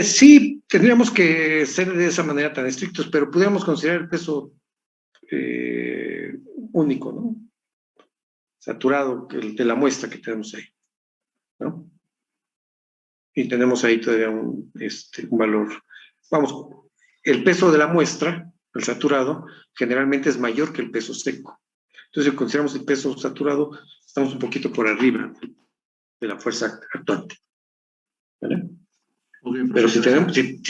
Sí, tendríamos que ser de esa manera tan estrictos, pero pudiéramos considerar el peso único, ¿no? Saturado, el de la muestra que tenemos ahí, ¿no? Y tenemos ahí todavía un valor. Vamos, el peso de la muestra, el saturado, generalmente es mayor que el peso seco. Entonces, si consideramos el peso saturado, estamos un poquito por arriba de la fuerza actuante. ¿Vale? Okay, pero si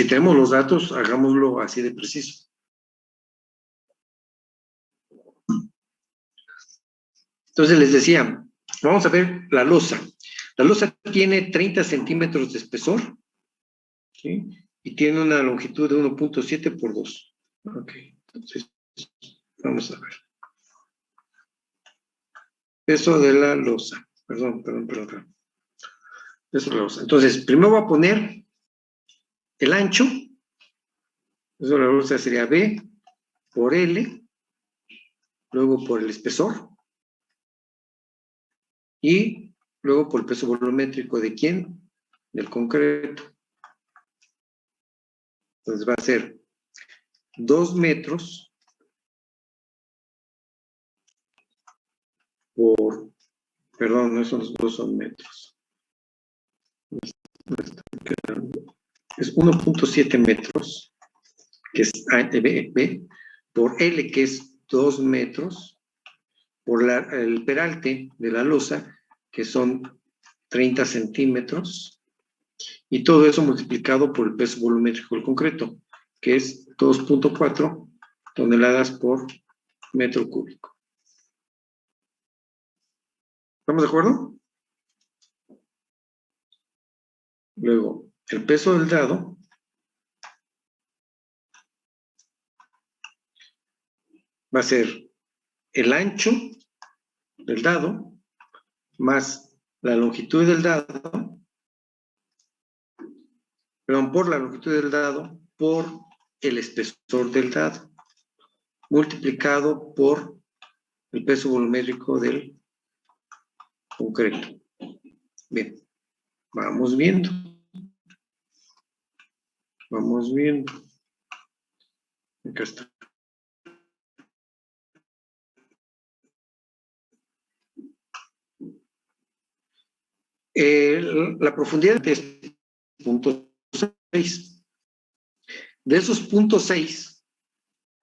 tenemos los datos, hagámoslo así de preciso. Entonces les decía, vamos a ver la losa. La losa tiene 30 centímetros de espesor, ¿sí? Y tiene una longitud de 1.7 por 2. Ok, entonces vamos a ver. Peso de la losa. Perdón. Peso de la losa. Entonces, primero voy a poner el ancho. Eso la losa sería B por L, luego por el espesor, y luego por el peso volumétrico de ¿quién? Del concreto. Entonces va a ser 2 metros por, perdón, no esos 2 son metros. Es 1.7 metros, que es B, por L, que es 2 metros, por el peralte de la losa, que son 30 centímetros, y todo eso multiplicado por el peso volumétrico del concreto, que es 2.4 toneladas por metro cúbico. ¿Estamos de acuerdo? Luego, el peso del dado va a ser el ancho del dado más la longitud del dado, perdón, por la longitud del dado por el espesor del dado, multiplicado por el peso volumétrico del concreto. Bien, vamos viendo. Vamos viendo. Acá está. La profundidad es 0.6. De esos 0.6,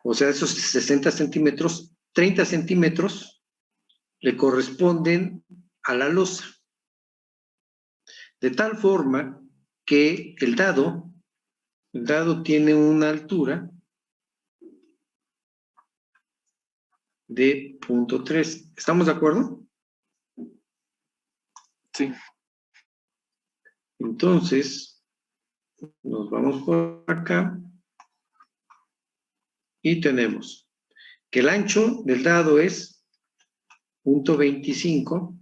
o sea, de esos 60 centímetros, 30 centímetros le corresponden a la losa. De tal forma que el dado tiene una altura de 0.3. ¿Estamos de acuerdo? Sí. Entonces, Nos vamos por acá. Y tenemos que el ancho del dado es 0.25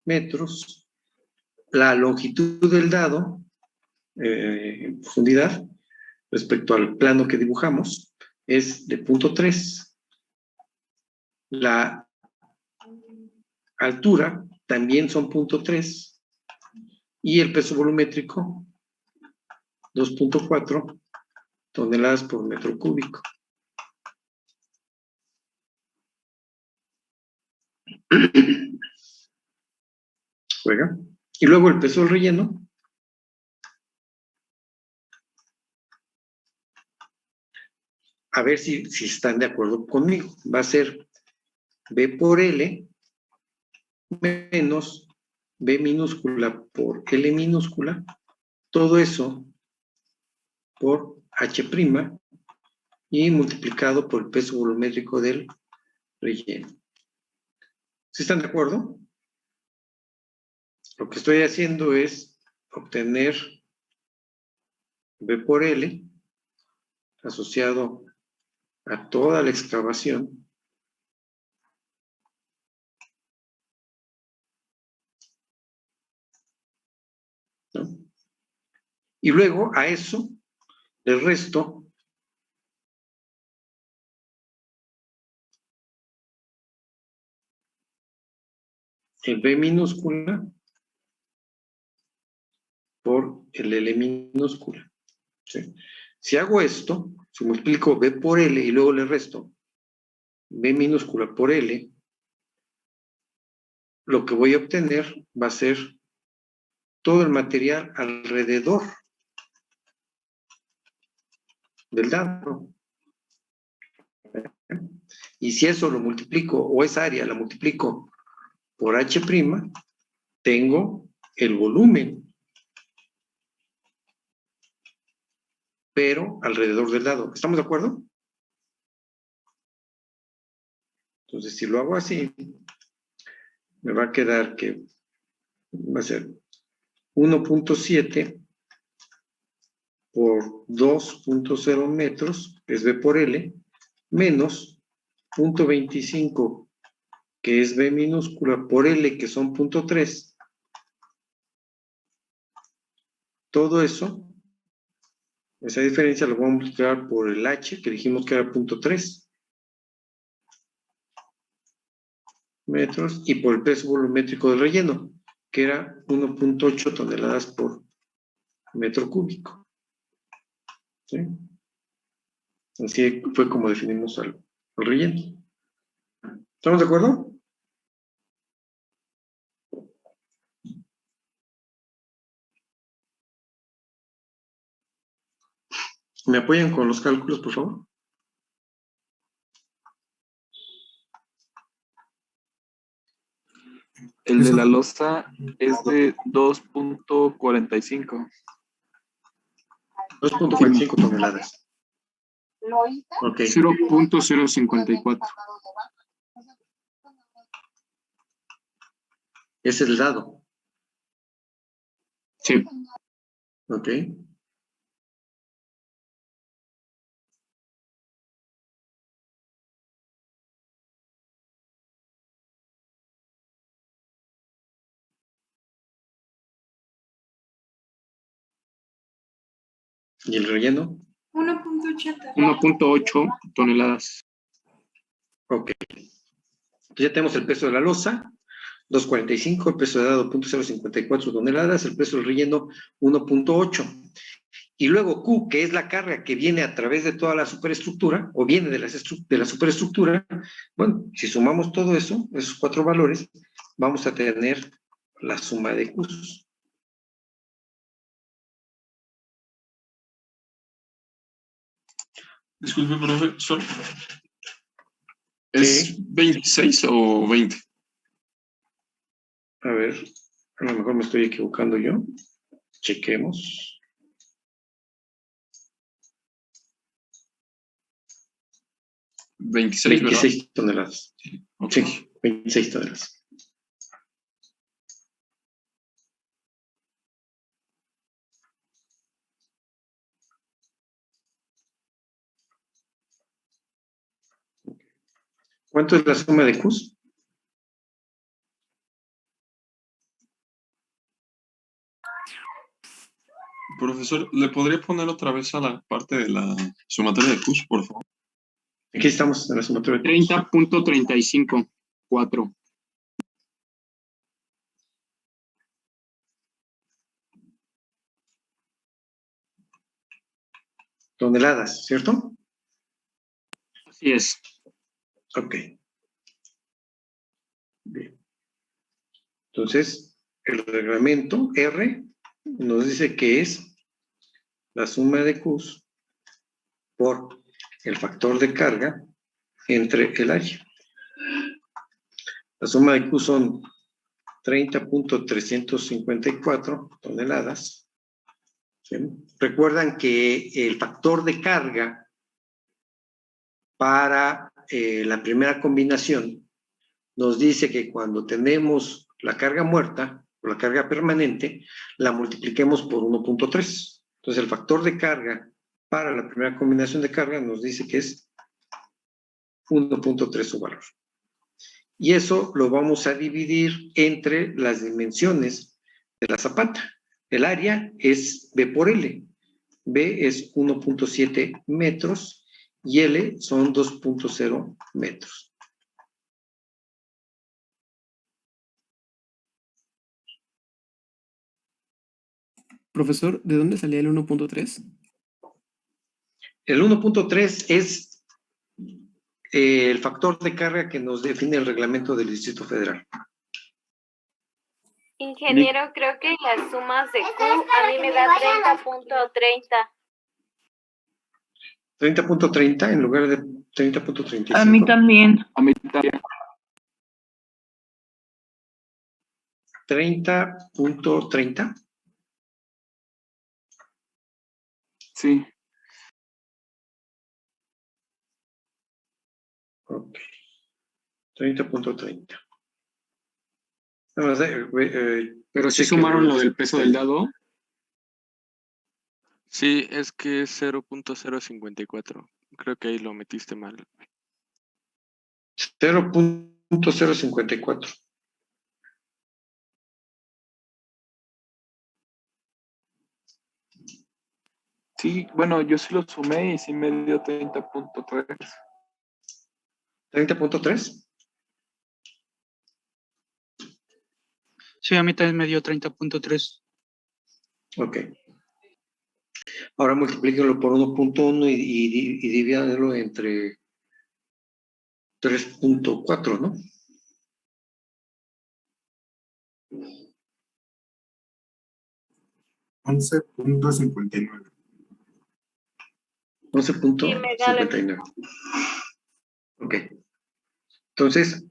metros. La longitud del dado, en profundidad, respecto al plano que dibujamos, es de 0.3. La altura también son 0.3. Y el peso volumétrico, 2.4 toneladas por metro cúbico. Juega. Y luego el peso del relleno. A ver si están de acuerdo conmigo. Va a ser B por L menos B minúscula por L minúscula. Todo eso por H' y multiplicado por el peso volumétrico del relleno. ¿Sí están de acuerdo? Lo que estoy haciendo es obtener B por L asociado a toda la excavación ¿no? Y luego a eso le resto el B minúscula por el L minúscula. ¿Sí? Si hago esto, si multiplico B por L y luego le resto B minúscula por L, lo que voy a obtener va a ser todo el material alrededor del dado. Y si eso lo multiplico, o esa área la multiplico por H', tengo el volumen, pero alrededor del dado. ¿Estamos de acuerdo? Entonces, si lo hago así, me va a quedar que va a ser 1.7 por 2.0 metros, que es B por L, menos 0.25, que es B minúscula, por L, que son 0.3. Todo eso, esa diferencia lo vamos a multiplicar por el H, que dijimos que era 0.3 metros, y por el peso volumétrico del relleno, que era 1.8 toneladas por metro cúbico. ¿Sí? Así fue como definimos al relleno. ¿Estamos de acuerdo? ¿Me apoyan con los cálculos, por favor? El de la losa es de 2.45. 2.45 toneladas. Ok. 0.054. Es el dado. Sí. Ok. ¿Y el relleno? 1.8 toneladas. Ok. Entonces ya tenemos el peso de la losa, 2.45, el peso de dado 0.054 toneladas, el peso del relleno 1.8. Y luego Q, que es la carga que viene a través de toda la superestructura, o viene de la superestructura, bueno, si sumamos todo eso, esos cuatro valores, vamos a tener la suma de Qs. Disculpe, profesor. ¿Es Sí. 26 o 20? A ver, a lo mejor me estoy equivocando yo. Chequemos. ¿26, verdad? 26 toneladas. Ok. Sí, 26 toneladas. ¿Cuánto es la suma de Qs? Profesor, ¿le podría poner otra vez a la parte de la sumatoria de Qs, por favor? Aquí estamos en la sumatoria de Qs. 30.35, 4. Toneladas, ¿cierto? Así es. Ok. Bien. Entonces, el reglamento R nos dice que es la suma de Qs por el factor de carga entre el área. La suma de Q son 30.354 toneladas. ¿Sí? Recuerdan que el factor de carga para la primera combinación nos dice que cuando tenemos la carga muerta o la carga permanente, la multipliquemos por 1.3. Entonces, el factor de carga para la primera combinación de carga nos dice que es 1.3 su valor. Y eso lo vamos a dividir entre las dimensiones de la zapata. El área es B por L. B es 1.7 metros y L son 2.0 metros. Profesor, ¿de dónde salía el 1.3? El 1.3 es el factor de carga que nos define el reglamento del Distrito Federal. Ingeniero, creo que las sumas de Q a mí me da 30.30. 30.30 en lugar de 30.35. A mí también. A mí también. 30.30. Sí. Ok. 30.30. Pero sí sumaron lo del peso del dado. Sí, es que es 0.054. Creo que ahí lo metiste mal. 0.054. Sí, bueno, yo sí lo sumé y sí me dio 30.3. 30.3. Sí, a mí también me dio 30.3. Ok. Ahora multiplíquenlo por 1.1 y divídanlo entre 3.4, ¿no? $11.59. 11.59. Ok. Entonces,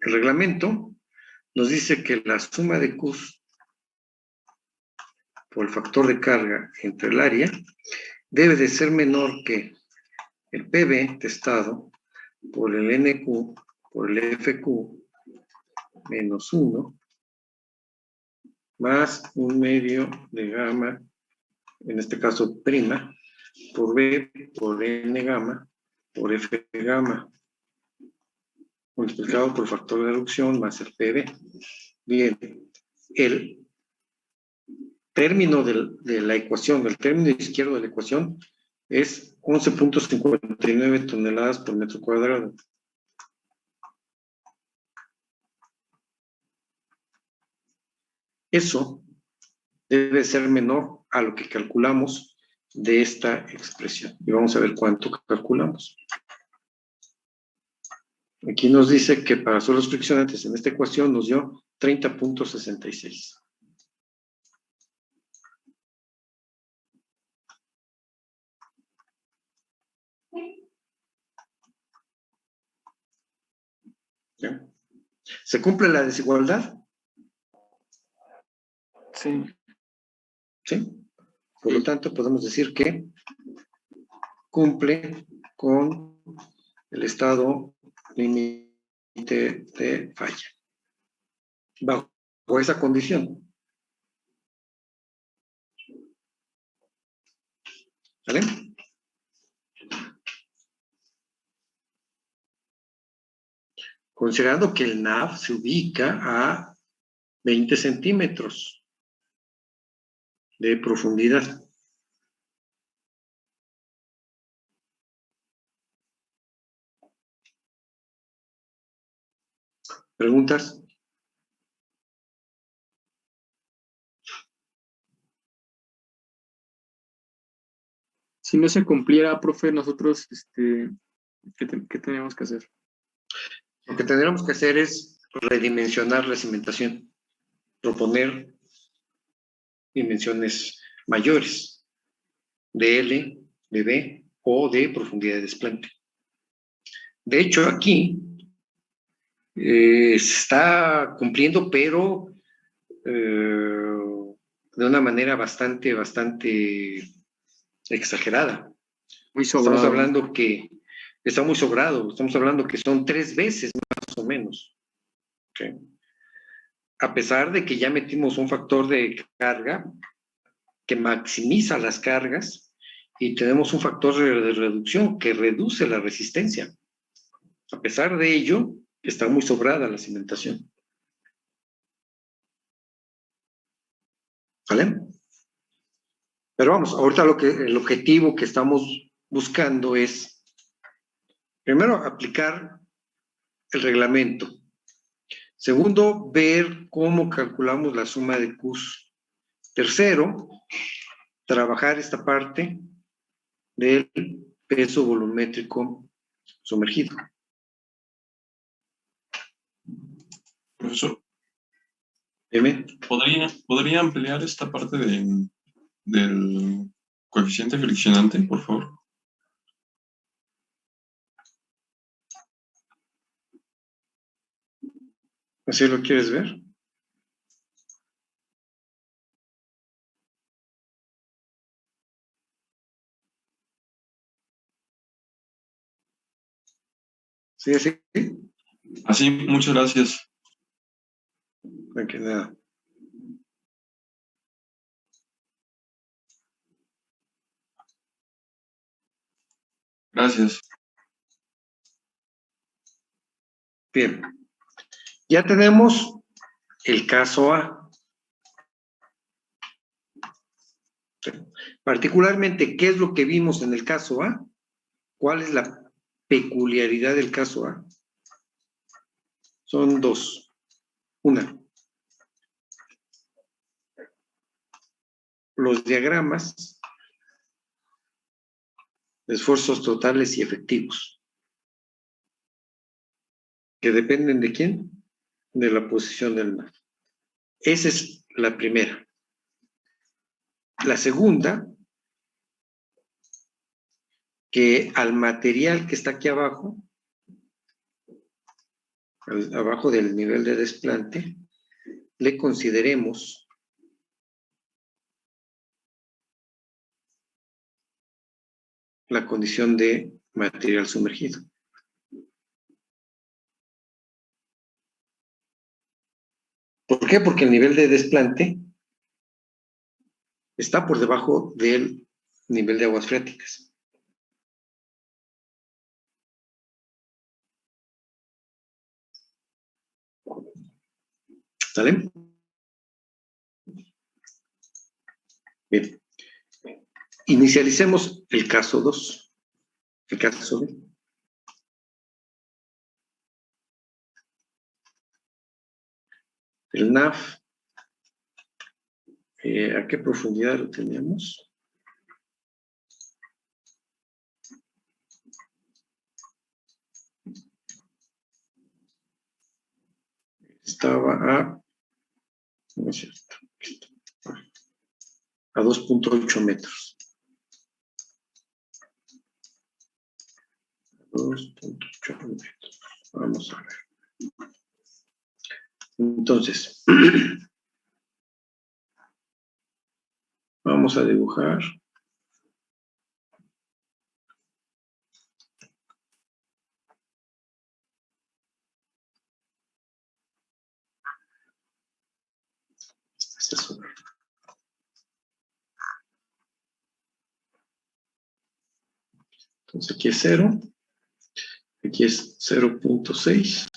el reglamento nos dice que la suma de Qs por el factor de carga entre el área debe de ser menor que el PB testado por el NQ por el FQ menos 1 más un medio de gamma, en este caso prima, por B por N gamma por F gamma, multiplicado por el factor de reducción más el PB. Bien, el término de la ecuación, el término izquierdo de la ecuación es 11.59 toneladas por metro cuadrado. Eso debe ser menor a lo que calculamos de esta expresión. Y vamos a ver cuánto calculamos. Aquí nos dice que para suelos friccionantes en esta ecuación nos dio 30.66. ¿Ya? ¿Se cumple la desigualdad? Sí. ¿Sí? Por lo tanto, podemos decir que cumple con el estado límite de falla. Bajo esa condición. ¿Vale? considerando que el NAF se ubica a 20 centímetros de profundidad. ¿Preguntas? Si no se cumpliera, profe, nosotros, ¿qué tenemos que hacer? Lo que tendríamos que hacer es redimensionar la cimentación, proponer dimensiones mayores de L, de B o de profundidad de desplante. De hecho, aquí se está cumpliendo, pero de una manera bastante exagerada. Muy sobrado. Estamos hablando que está muy sobrado, estamos hablando que son 3 veces más o menos. ¿Okay? A pesar de que ya metimos un factor de carga que maximiza las cargas y tenemos un factor de reducción que reduce la resistencia. A pesar de ello, está muy sobrada la cimentación. ¿Vale? Pero vamos, ahorita el objetivo que estamos buscando es, primero, aplicar el reglamento. Segundo, ver cómo calculamos la suma de Qs. Tercero, trabajar esta parte del peso volumétrico sumergido. Profesor, Dime. ¿podría ampliar esta parte del coeficiente friccionante, por favor? ¿Así lo quieres ver? ¿Sí, así? Así, muchas gracias. No, que nada. Gracias. Bien. Ya tenemos el caso A. Particularmente, ¿qué es lo que vimos en el caso A? ¿Cuál es la peculiaridad del caso A? Son dos. Una, los diagramas de esfuerzos totales y efectivos, que dependen ¿de quién? De la posición del NAF. Esa es la primera. La segunda, que al material que está aquí abajo, abajo del nivel de desplante, le consideremos la condición de material sumergido. ¿Por qué? Porque el nivel de desplante está por debajo del nivel de aguas freáticas. ¿Sale? Bien. Inicialicemos el caso 2. El caso B. El NAF, ¿a qué profundidad lo teníamos? Estaba no es cierto, a 2.8 metros. 2.8 metros. Vamos a ver. Entonces, vamos a dibujar. Este es eso. Entonces aquí es 0. Aquí es 0.6.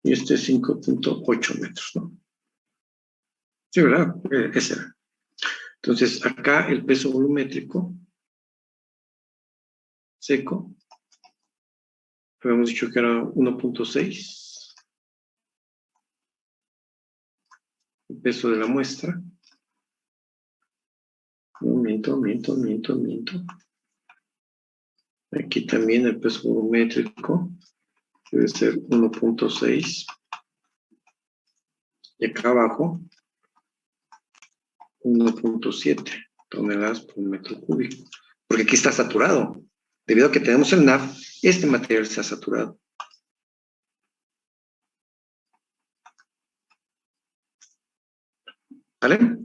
Y este es 5.8 metros, ¿no? Sí, ¿verdad? Ese era. Entonces, acá el peso volumétrico seco, habíamos dicho que era 1.6. El peso de la muestra. Miento. Aquí también el peso volumétrico debe ser 1.6. Y acá abajo, 1.7 toneladas por metro cúbico. Porque aquí está saturado. Debido a que tenemos el NAF, este material está saturado. ¿Vale?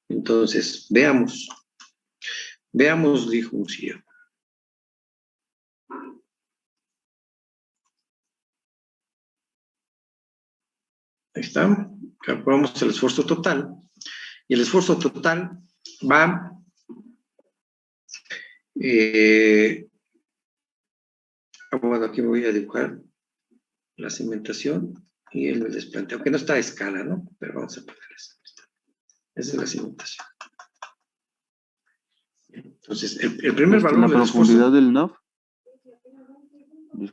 Entonces, veamos. Veamos, dijo un CEO. Ahí está. Calculamos el esfuerzo total. Y el esfuerzo total va bueno, aquí voy a dibujar la cimentación y el desplanteo, aunque no está a escala, ¿no? Pero vamos a poner eso. Esa es la cimentación. Entonces, el primer valor ¿La del profundidad esfuerzo... del NAF?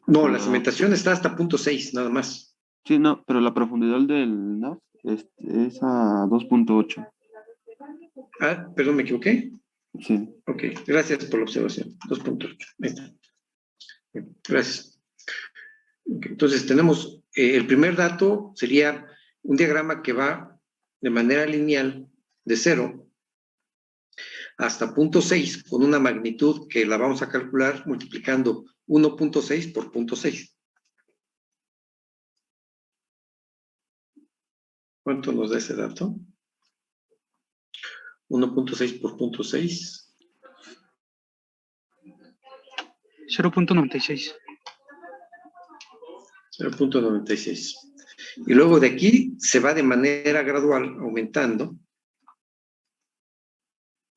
No, la cimentación está hasta 0.6, nada más. Sí, no, pero la profundidad del NAF es a 2.8. Ah, perdón, me equivoqué. Sí. Ok, gracias por la observación. 2.8. Ahí está. Bien, gracias. Okay, entonces tenemos, el primer dato sería un diagrama que va de manera lineal de 0 hasta 0.6 con una magnitud que la vamos a calcular multiplicando 1.6 por 0.6. ¿Cuánto nos da ese dato? 1.6 por 0.6. 0.96. 0.96. Y luego de aquí se va de manera gradual aumentando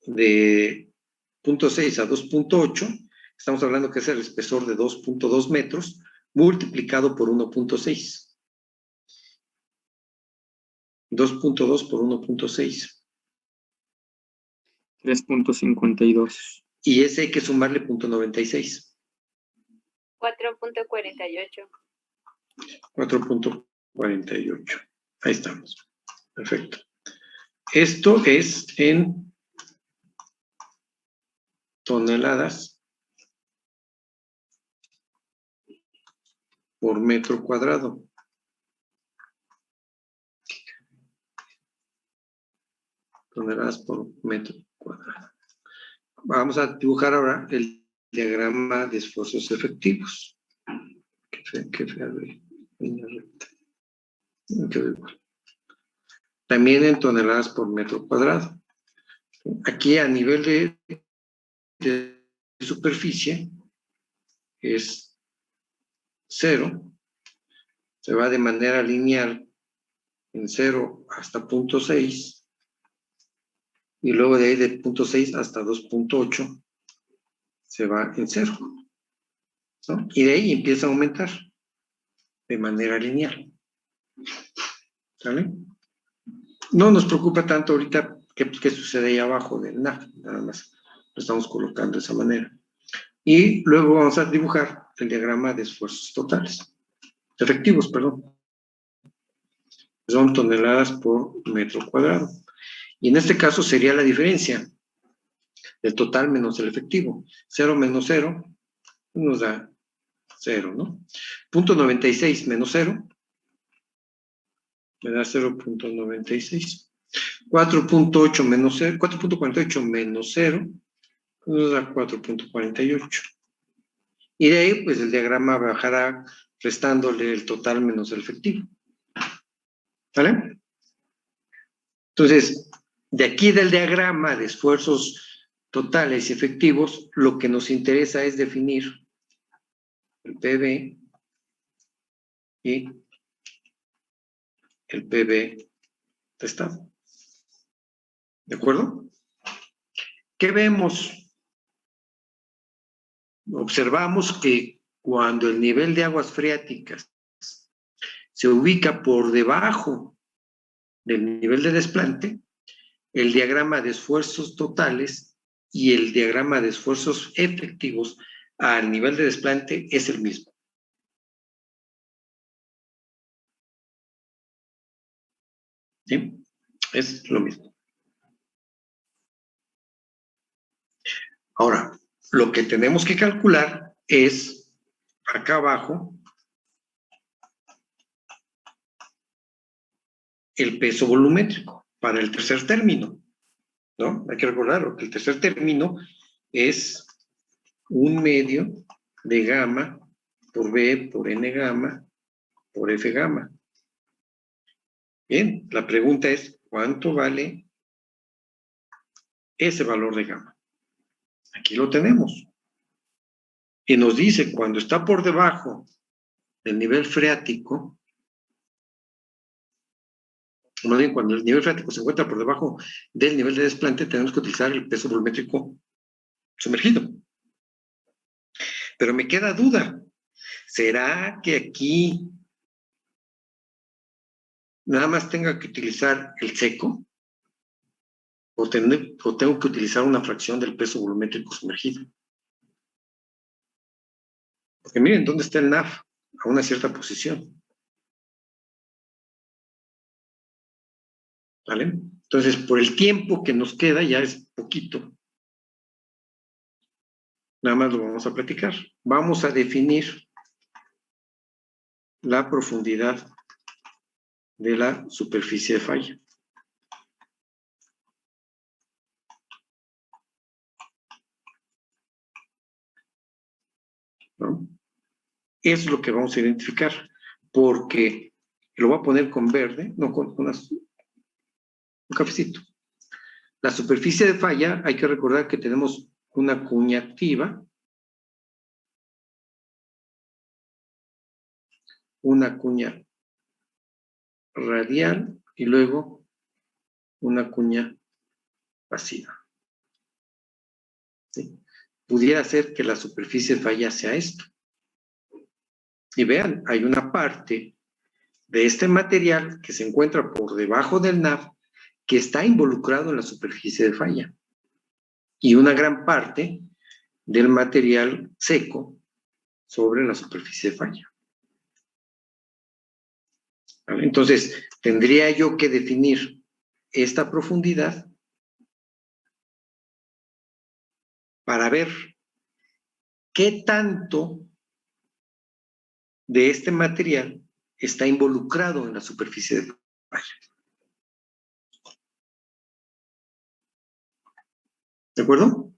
de 0.6 a 2.8. Estamos hablando que es el espesor de 2.2 metros multiplicado por 1.6. 2.2 por 1.6. 3.52. Y ese hay que sumarle 0.96. 4.48. 4.48. Ahí estamos. Perfecto. Esto es en toneladas por metro cuadrado. Toneladas por metro cuadrado. Vamos a dibujar ahora el diagrama de esfuerzos efectivos. Qué fea línea recta. Quedó igual. También en toneladas por metro cuadrado. Aquí a nivel de superficie es 0. Se va de manera lineal en 0 hasta 0.6. Y luego de ahí de 0.6 hasta 2.8 se va en 0. ¿No? Y de ahí empieza a aumentar de manera lineal. ¿Sale? No nos preocupa tanto ahorita qué sucede ahí abajo del NAF, nada más lo estamos colocando de esa manera. Y luego vamos a dibujar el diagrama de esfuerzos totales, efectivos, perdón. Son toneladas por metro cuadrado. Y en este caso sería la diferencia del total menos el efectivo. 0 menos 0 nos da 0, ¿no? 0.96 menos 0 me da 0.96. 4.8 menos 0, 4.48 menos 0 nos da 4.48. Y de ahí, pues el diagrama bajará restándole el total menos el efectivo. ¿Vale? Entonces, de aquí del diagrama de esfuerzos totales y efectivos, lo que nos interesa es definir el PB y el PB restado. ¿De acuerdo? ¿Qué vemos? Observamos que cuando el nivel de aguas freáticas se ubica por debajo del nivel de desplante, el diagrama de esfuerzos totales y el diagrama de esfuerzos efectivos al nivel de desplante es el mismo. ¿Sí? Es lo mismo. Ahora, lo que tenemos que calcular es, acá abajo, el peso volumétrico para el tercer término, ¿no? Hay que recordarlo, que el tercer término es 1/2 de gamma por B por N gamma por F gamma. Bien, la pregunta es, ¿cuánto vale ese valor de gamma? Aquí lo tenemos. Y nos dice, cuando está por debajo del nivel freático, más bien, cuando el nivel freático se encuentra por debajo del nivel de desplante, tenemos que utilizar el peso volumétrico sumergido. Pero me queda duda. ¿Será que aquí nada más tenga que utilizar el seco? ¿O tengo que utilizar una fracción del peso volumétrico sumergido? Porque miren dónde está el NAF, a una cierta posición. ¿Vale? Entonces, por el tiempo que nos queda, ya es poquito. Nada más lo vamos a platicar. Vamos a definir la profundidad de la superficie de falla. ¿No? Es lo que vamos a identificar, porque lo voy a poner con verde, no con un cafecito. La superficie de falla, hay que recordar que tenemos una cuña activa, una cuña radial y luego una cuña pasiva. ¿Sí? Pudiera ser que la superficie de falla sea esto. Y vean, hay una parte de este material que se encuentra por debajo del NAF que está involucrado en la superficie de falla. Y una gran parte del material seco sobre la superficie de falla. ¿Vale? Entonces, tendría yo que definir esta profundidad para ver qué tanto de este material está involucrado en la superficie de falla. ¿De acuerdo?